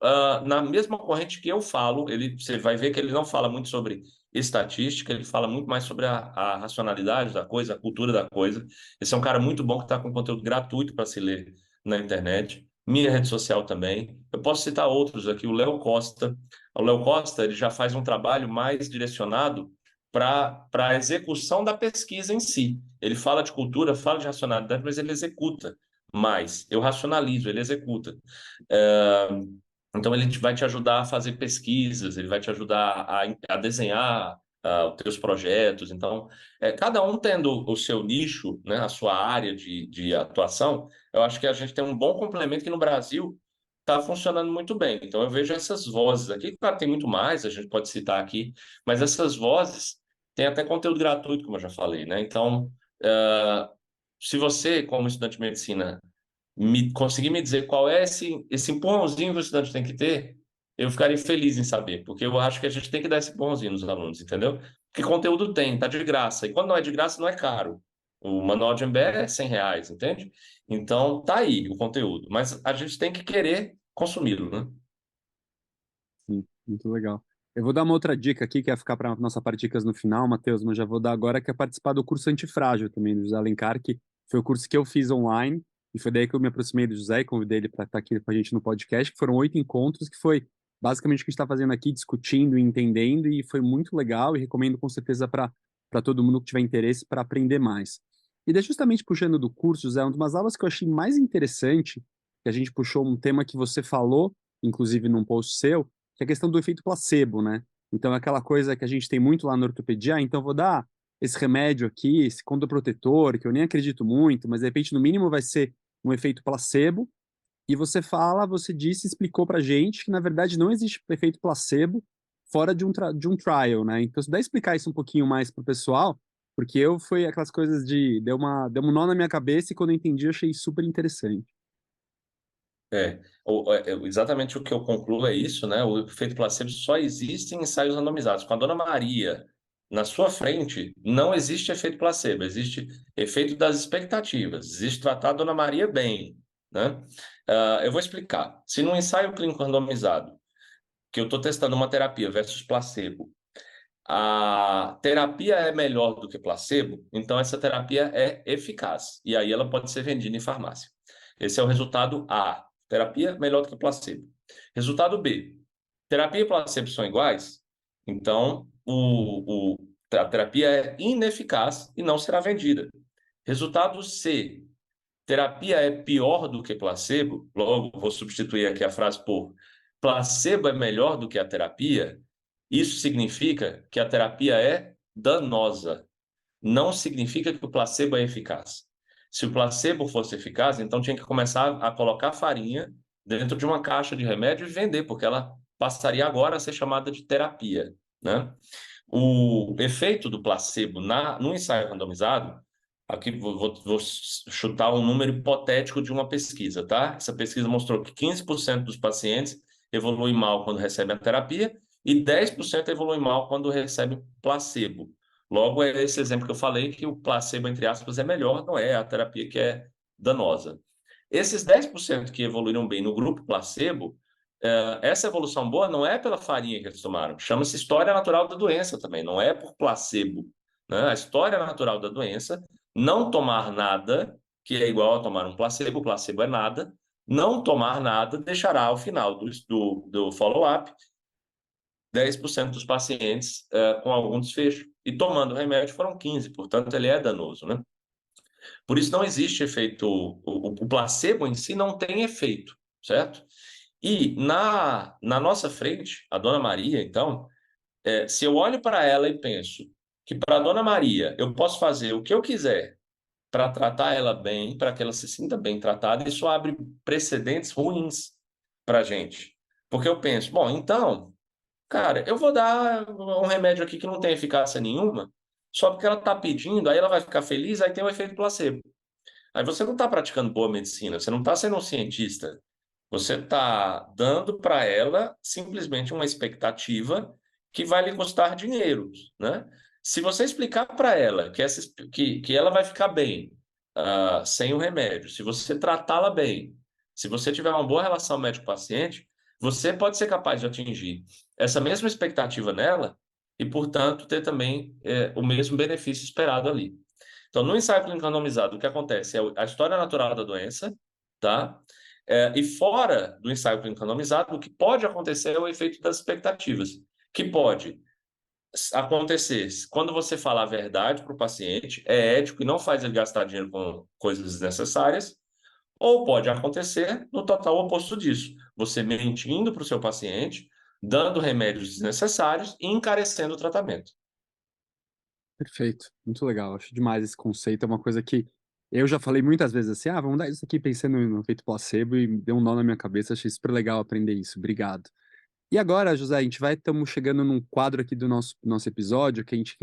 na mesma corrente que eu falo. Você vai ver que ele não fala muito sobre estatística, ele fala muito mais sobre a racionalidade da coisa, a cultura da coisa. Esse é um cara muito bom que está com conteúdo gratuito para se ler na internet. Minha rede social também. Eu posso citar outros aqui, o Léo Costa. O Léo Costa ele já faz um trabalho mais direcionado para a execução da pesquisa em si. Ele fala de cultura, fala de racionalidade, mas ele executa mais. Eu racionalizo, ele executa. É, então, ele vai te ajudar a fazer pesquisas, ele vai te ajudar a desenhar os teus projetos. Então, cada um tendo o seu nicho, né, a sua área de atuação, eu acho que a gente tem um bom complemento que no Brasil está funcionando muito bem. Então, eu vejo essas vozes aqui, claro, tem muito mais, a gente pode citar aqui, mas essas vozes têm até conteúdo gratuito, como eu já falei, né? Então, se você, como estudante de medicina, conseguir me dizer qual é esse empurrãozinho que o estudante tem que ter, eu ficaria feliz em saber, porque eu acho que a gente tem que dar esse empurrãozinho nos alunos, entendeu? Porque conteúdo tem, tá de graça. E quando não é de graça, não é caro. O manual de MBE é R$ 100, entende? Então, tá aí o conteúdo. Mas a gente tem que querer consumi-lo, né? Sim, muito legal. Eu vou dar uma outra dica aqui, que é ficar para nossa parte de dicas no final, Matheus, mas já vou dar agora, que é participar do curso Antifrágil também, do José Alencar, que foi o curso que eu fiz online, e foi daí que eu me aproximei do José e convidei ele para estar aqui com a gente no podcast, que foram 8 encontros, que foi basicamente o que a gente está fazendo aqui, discutindo e entendendo, e foi muito legal, e recomendo com certeza para todo mundo que tiver interesse para aprender mais. E daí, justamente puxando do curso, José, uma das aulas que eu achei mais interessante, que a gente puxou um tema que você falou, inclusive num post seu, que é a questão do efeito placebo, né? Então, é aquela coisa que a gente tem muito lá na ortopedia, então vou dar esse remédio aqui, esse condoprotetor, que eu nem acredito muito, mas de repente, no mínimo, vai ser um efeito placebo, e você fala, você disse, explicou pra gente que, na verdade, não existe efeito placebo fora de um trial, né? Então, se puder explicar isso um pouquinho mais pro pessoal, porque eu foi aquelas coisas de, deu um nó na minha cabeça e quando eu entendi, eu achei super interessante. Exatamente o que eu concluo é isso, né? O efeito placebo só existe em ensaios randomizados. Com a Dona Maria na sua frente, não existe efeito placebo, existe efeito das expectativas, existe tratar a Dona Maria bem, né? Eu vou explicar. Se num ensaio clínico randomizado, que eu estou testando uma terapia versus placebo, a terapia é melhor do que placebo, então essa terapia é eficaz. E aí ela pode ser vendida em farmácia. Esse é o resultado A. Terapia melhor do que placebo. Resultado B. Terapia e placebo são iguais, então a terapia é ineficaz e não será vendida. Resultado C. Terapia é pior do que placebo, logo vou substituir aqui a frase por placebo é melhor do que a terapia. Isso significa que a terapia é danosa. Não significa que o placebo é eficaz. Se o placebo fosse eficaz, então tinha que começar a colocar farinha dentro de uma caixa de remédio e vender, porque ela passaria agora a ser chamada de terapia, né? O efeito do placebo no ensaio randomizado, aqui vou chutar um número hipotético de uma pesquisa, tá? Essa pesquisa mostrou que 15% dos pacientes evoluem mal quando recebem a terapia e 10% evoluem mal quando recebem placebo. Logo, é esse exemplo que eu falei, que o placebo, entre aspas, é melhor, não é a terapia que é danosa. Esses 10% que evoluíram bem no grupo placebo, essa evolução boa não é pela farinha que eles tomaram, chama-se história natural da doença também, não é por placebo, né? A história natural da doença, não tomar nada, que é igual a tomar um placebo, o placebo é nada, não tomar nada deixará ao final do follow-up 10% dos pacientes com algum desfecho. E tomando o remédio foram 15%, portanto, ele é danoso, né? Por isso não existe efeito, o placebo em si não tem efeito, certo? E na nossa frente, a Dona Maria, então, se eu olho para ela e penso que para a Dona Maria eu posso fazer o que eu quiser para tratar ela bem, para que ela se sinta bem tratada, isso abre precedentes ruins para a gente. Porque eu penso, bom, então, cara, eu vou dar um remédio aqui que não tem eficácia nenhuma, só porque ela está pedindo, aí ela vai ficar feliz, aí tem o efeito placebo. Aí você não está praticando boa medicina, você não está sendo um cientista. Você está dando para ela simplesmente uma expectativa que vai lhe custar dinheiro, né? Se você explicar para ela que ela vai ficar bem sem o remédio, se você tratá-la bem, se você tiver uma boa relação médico-paciente, você pode ser capaz de atingir essa mesma expectativa nela e, portanto, ter também o mesmo benefício esperado ali. Então, no ensaio clínico randomizado, o que acontece é a história natural da doença, tá? E fora do ensaio clínico randomizado, o que pode acontecer é o efeito das expectativas, que pode acontecer quando você falar a verdade para o paciente, é ético e não faz ele gastar dinheiro com coisas desnecessárias, ou pode acontecer no total oposto disso, você mentindo para o seu paciente, dando remédios desnecessários e encarecendo o tratamento. Perfeito, muito legal. Acho demais esse conceito. É uma coisa que eu já falei muitas vezes assim: vamos dar isso aqui pensando no efeito placebo e deu um nó na minha cabeça. Achei super legal aprender isso. Obrigado. E agora, José, estamos chegando num quadro aqui do nosso episódio que a gente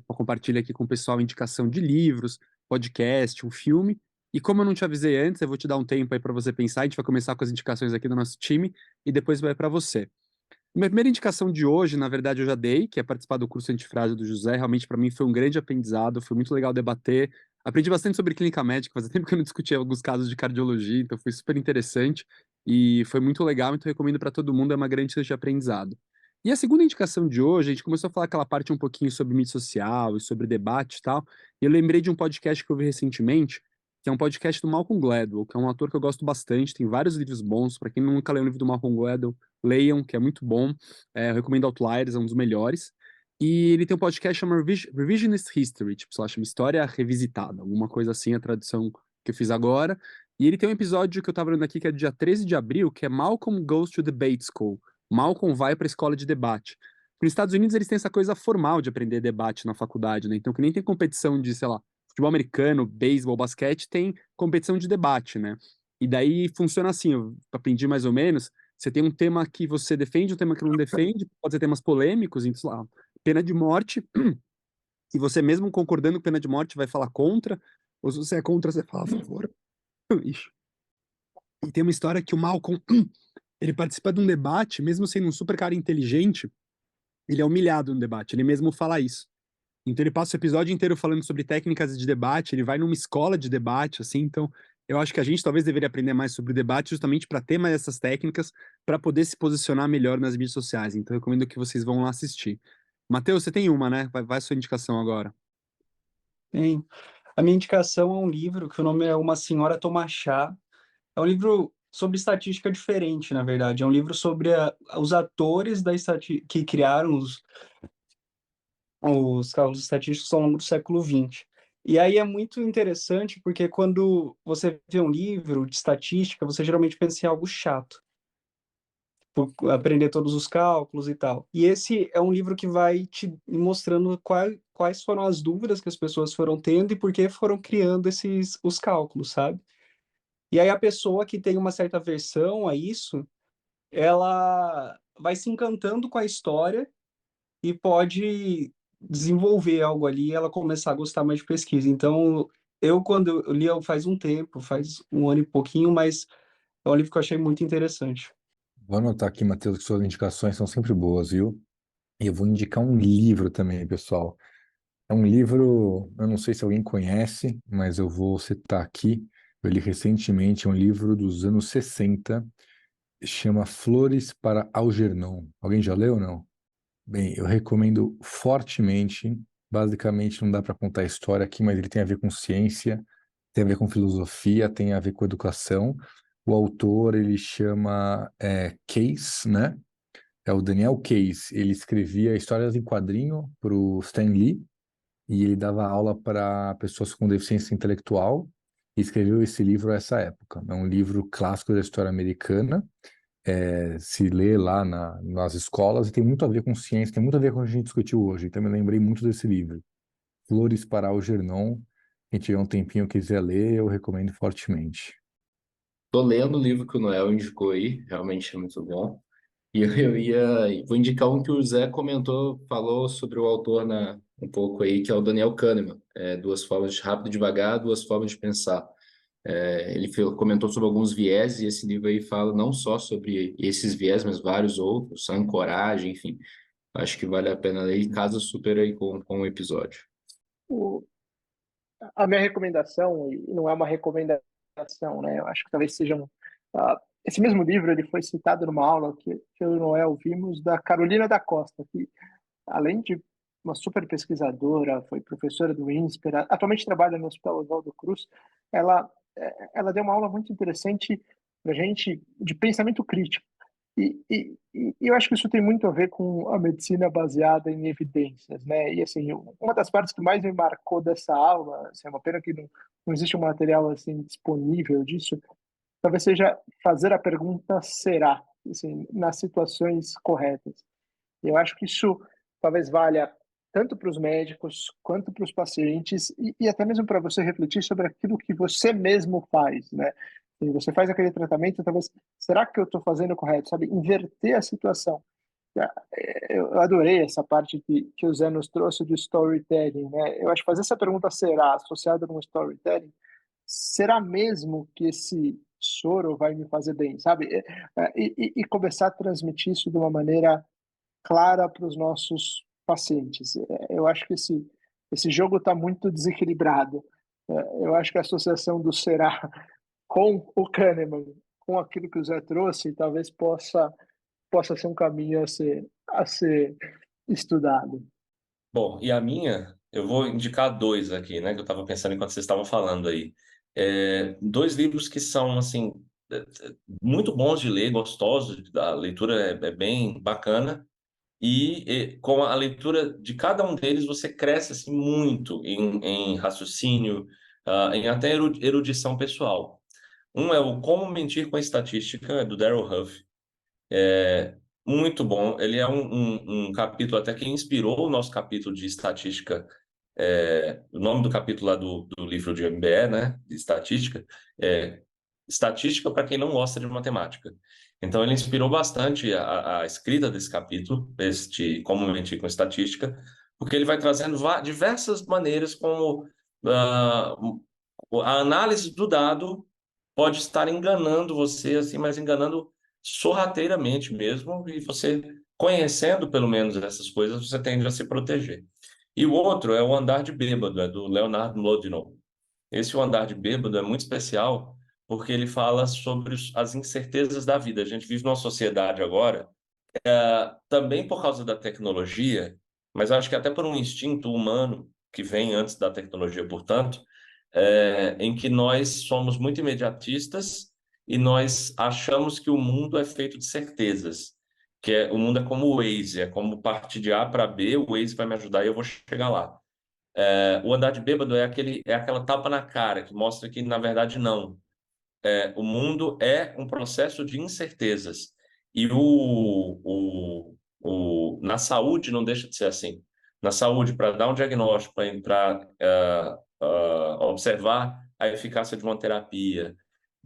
compartilha aqui com o pessoal indicação de livros, podcast, um filme. E como eu não te avisei antes, eu vou te dar um tempo aí para você pensar. A gente vai começar com as indicações aqui do nosso time e depois vai para você. Minha primeira indicação de hoje, na verdade, eu já dei, que é participar do curso Antifrágil do José. Realmente, para mim, foi um grande aprendizado, foi muito legal debater. Aprendi bastante sobre clínica médica, fazia tempo que eu não discutia alguns casos de cardiologia, então foi super interessante e foi muito legal, então recomendo para todo mundo, é uma grande chance de aprendizado. E a segunda indicação de hoje, a gente começou a falar aquela parte um pouquinho sobre mídia social e sobre debate e tal, e eu lembrei de um podcast que eu vi recentemente, que é um podcast do Malcolm Gladwell, que é um autor que eu gosto bastante, tem vários livros bons, para quem nunca leu o livro do Malcolm Gladwell, leiam, que é muito bom, eu recomendo Outliers, é um dos melhores, e ele tem um podcast chamado Revisionist History, tipo, sei lá, chama História Revisitada, alguma coisa assim, a tradução que eu fiz agora, e ele tem um episódio que eu tava vendo aqui, que é do dia 13 de abril, que é Malcolm Goes to Debate School, Malcolm vai para a escola de debate. Nos Estados Unidos, eles têm essa coisa formal de aprender debate na faculdade, né? Então, que nem tem competição de, sei lá, futebol americano, beisebol, basquete, tem competição de debate, né? E daí funciona assim, eu aprendi mais ou menos, você tem um tema que você defende, um tema que não defende, pode ser temas polêmicos, então, sei lá, pena de morte, e você mesmo concordando com pena de morte vai falar contra, ou se você é contra, você fala a favor. Ixi. E tem uma história que o Malcolm, ele participa de um debate, mesmo sendo um super cara inteligente, ele é humilhado no debate, ele mesmo fala isso. Então ele passa o episódio inteiro falando sobre técnicas de debate, ele vai numa escola de debate, assim, então eu acho que a gente talvez deveria aprender mais sobre o debate justamente para ter mais essas técnicas, para poder se posicionar melhor nas mídias sociais. Então eu recomendo que vocês vão lá assistir. Matheus, você tem uma, né? Vai a sua indicação agora. Tem. A minha indicação é um livro que o nome é Uma Senhora Toma Chá. É um livro sobre estatística diferente, na verdade. É um livro sobre os atores que criaram os cálculos estatísticos ao longo do século XX. E aí é muito interessante porque quando você vê um livro de estatística, você geralmente pensa em algo chato, por aprender todos os cálculos e tal. E esse é um livro que vai te mostrando quais foram as dúvidas que as pessoas foram tendo e por que foram criando os cálculos, sabe? E aí a pessoa que tem uma certa aversão a isso, ela vai se encantando com a história e pode desenvolver algo ali e ela começar a gostar mais de pesquisa. Então, quando eu li faz um tempo, faz um ano e pouquinho, mas é um livro que eu achei muito interessante. Vou anotar aqui, Matheus, que suas indicações são sempre boas, viu? E eu vou indicar um livro também, pessoal. É um livro, eu não sei se alguém conhece, mas eu vou citar aqui. Eu li recentemente, é um livro dos anos 60, chama Flores para Algernon. Alguém já leu ou não? Bem, eu recomendo fortemente. Basicamente, não dá para contar a história aqui, mas ele tem a ver com ciência, tem a ver com filosofia, tem a ver com educação. O autor, ele chama Case, né? É o Daniel Case. Ele escrevia histórias em quadrinho para o Stan Lee e ele dava aula para pessoas com deficiência intelectual e escreveu esse livro nessa época. É um livro clássico da história americana, se lê lá nas escolas e tem muito a ver com ciência, tem muito a ver com o que a gente discutiu hoje. Então, eu me lembrei muito desse livro. Flores para Algernon. Quem tiver um tempinho e quiser ler, eu recomendo fortemente. Tô lendo o livro que o Noel indicou aí, realmente é muito bom. E vou indicar um que o Zé comentou, falou sobre o autor um pouco aí, que é o Daniel Kahneman. Duas formas de rápido e devagar, duas formas de pensar. Ele comentou sobre alguns viés e esse livro aí fala não só sobre esses viés, mas vários outros, ancoragem, enfim. Acho que vale a pena ler e casa super aí com o episódio. O- a minha recomendação, e não é uma recomendação, né? Eu acho que talvez seja esse mesmo livro ele foi citado numa aula que eu e o Noel vimos da Carolina da Costa, que além de uma super pesquisadora, foi professora do INSPER, atualmente trabalha no Hospital Oswaldo Cruz, ela, ela deu uma aula muito interessante para a gente de pensamento crítico. E eu acho que isso tem muito a ver com a medicina baseada em evidências, né? E assim, uma das partes que mais me marcou dessa aula, assim, é uma pena que não existe um material assim disponível disso, talvez seja fazer a pergunta será, assim, nas situações corretas. Eu acho que isso talvez valha tanto para os médicos quanto para os pacientes e até mesmo para você refletir sobre aquilo que você mesmo faz, né? E você faz aquele tratamento, talvez, será que eu estou fazendo correto? Sabe, inverter a situação. Eu adorei essa parte que o Zé nos trouxe do storytelling, né? Eu acho que fazer essa pergunta será associada num storytelling, será mesmo que esse soro vai me fazer bem, sabe? E começar a transmitir isso de uma maneira clara para os nossos pacientes. Eu acho que esse jogo está muito desequilibrado. Eu acho que a associação do será com o Kahneman, com aquilo que o Zé trouxe, talvez possa possa ser um caminho a ser estudado. Bom, e a minha, eu vou indicar dois aqui, né, que eu estava pensando enquanto vocês estavam falando aí. Dois livros que são, assim, muito bons de ler, gostosos, a leitura é bem bacana, e com a leitura de cada um deles você cresce, assim, muito em raciocínio, em até erudição pessoal. Um é o Como Mentir com Estatística, do Darrell Huff. É muito bom. Ele é um capítulo até que inspirou o nosso capítulo de estatística. O nome do capítulo lá do livro de MBE, né, de estatística, é Estatística para quem não gosta de matemática. Então, ele inspirou bastante a escrita desse capítulo, este Como Mentir com Estatística, porque ele vai trazendo diversas maneiras como ah, a análise do dado pode estar enganando você, assim, mas enganando sorrateiramente mesmo, e você, conhecendo pelo menos essas coisas, você tende a se proteger. E o outro é o Andar de Bêbado, é do Leonard Mlodinow. Esse O Andar de Bêbado é muito especial porque ele fala sobre as incertezas da vida. A gente vive numa sociedade agora, também por causa da tecnologia, mas acho que até por um instinto humano que vem antes da tecnologia, portanto, em que nós somos muito imediatistas e nós achamos que o mundo é feito de certezas, o mundo é como o Waze, é como partir de A para B, o Waze vai me ajudar e eu vou chegar lá. O andar de bêbado é aquela tapa na cara que mostra que, na verdade, não. O mundo é um processo de incertezas. E na saúde não deixa de ser assim. Na saúde, para dar um diagnóstico, para observar a eficácia de uma terapia,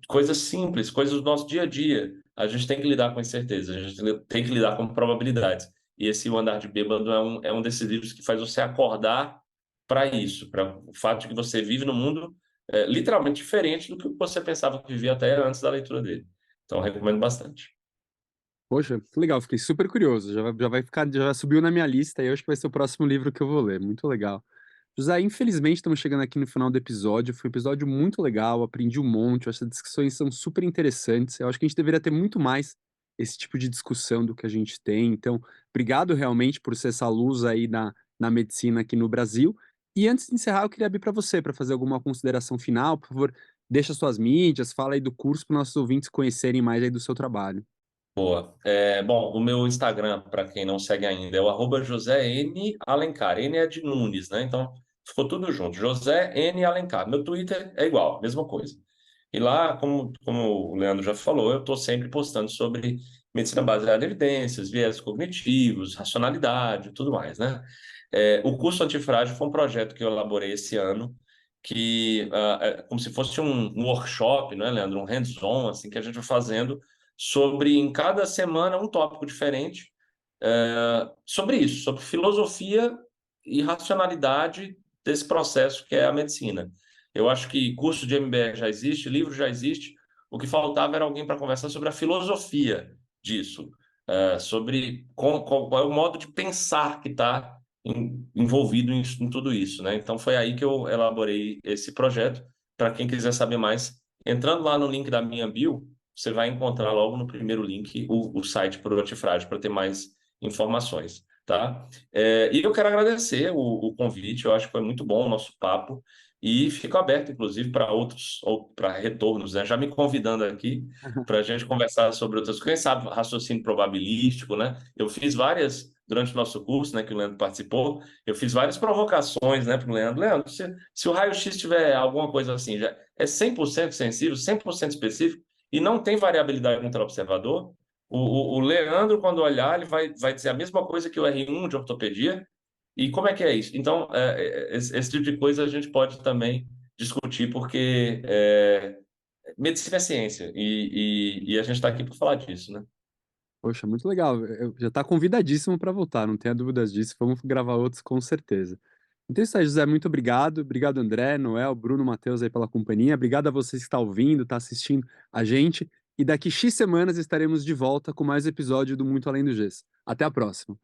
coisas simples, coisas do nosso dia a dia, a gente tem que lidar com incertezas, a gente tem que lidar com probabilidades. E esse O Andar de Bêbado é um desses livros que faz você acordar para isso, para o fato de que você vive num mundo literalmente diferente do que você pensava que vivia até antes da leitura dele. Então, recomendo bastante. Poxa, que legal, fiquei super curioso. Já subiu na minha lista e acho que vai ser o próximo livro que eu vou ler. Muito legal. José, infelizmente estamos chegando aqui no final do episódio. Foi um episódio muito legal, aprendi um monte. Essas discussões são super interessantes. Eu acho que a gente deveria ter muito mais esse tipo de discussão do que a gente tem. Então, obrigado realmente por ser essa luz aí na medicina aqui no Brasil. E antes de encerrar, eu queria abrir para você, para fazer alguma consideração final. Por favor, deixa suas mídias, fala aí do curso para nossos ouvintes conhecerem mais aí do seu trabalho. Boa. Bom, o meu Instagram, para quem não segue ainda, é o @José N. Alencar. N é de Nunes, né? Então, ficou tudo junto. José N. Alencar. Meu Twitter é igual, mesma coisa. E lá, como o Leandro já falou, eu estou sempre postando sobre medicina baseada em evidências, viés cognitivos, racionalidade, tudo mais, né? O curso Antifrágil foi um projeto que eu elaborei esse ano, que é como se fosse um workshop, não é, Leandro? Um hands-on, assim, que a gente vai fazendo sobre, em cada semana, um tópico diferente, sobre isso, sobre filosofia e racionalidade desse processo que é a medicina. Eu acho que curso de MBE já existe, livro já existe, o que faltava era alguém para conversar sobre a filosofia disso, sobre qual é o modo de pensar que está envolvido em tudo isso, né? Então foi aí que eu elaborei esse projeto. Para quem quiser saber mais, entrando lá no link da minha bio, você vai encontrar logo no primeiro link o site Pro Antifrágil para ter mais informações, tá? E eu quero agradecer o convite, eu acho que foi muito bom o nosso papo e fico aberto, inclusive, para outros, ou para retornos, né? Já me convidando aqui para a gente conversar sobre outras coisas, quem sabe raciocínio probabilístico, né? Eu fiz várias, durante o nosso curso, né, que o Leandro participou, eu fiz várias provocações, né, para o Leandro. Leandro, se o raio-x tiver alguma coisa assim, já é 100% sensível, 100% específico, e não tem variabilidade no teleobservador, o Leandro, quando olhar, ele vai dizer a mesma coisa que o R1 de ortopedia. E como é que é isso? Então, esse tipo de coisa a gente pode também discutir, porque medicina é ciência, e a gente está aqui para falar disso, né? Poxa, muito legal. Já está convidadíssimo para voltar, não tenha dúvidas disso. Vamos gravar outros com certeza. Então é isso aí, José. Muito obrigado. Obrigado, André, Noel, Bruno, Matheus aí pela companhia. Obrigado a vocês que estão ouvindo, tá assistindo a gente. E daqui X semanas estaremos de volta com mais episódio do Muito Além do Gesso. Até a próxima.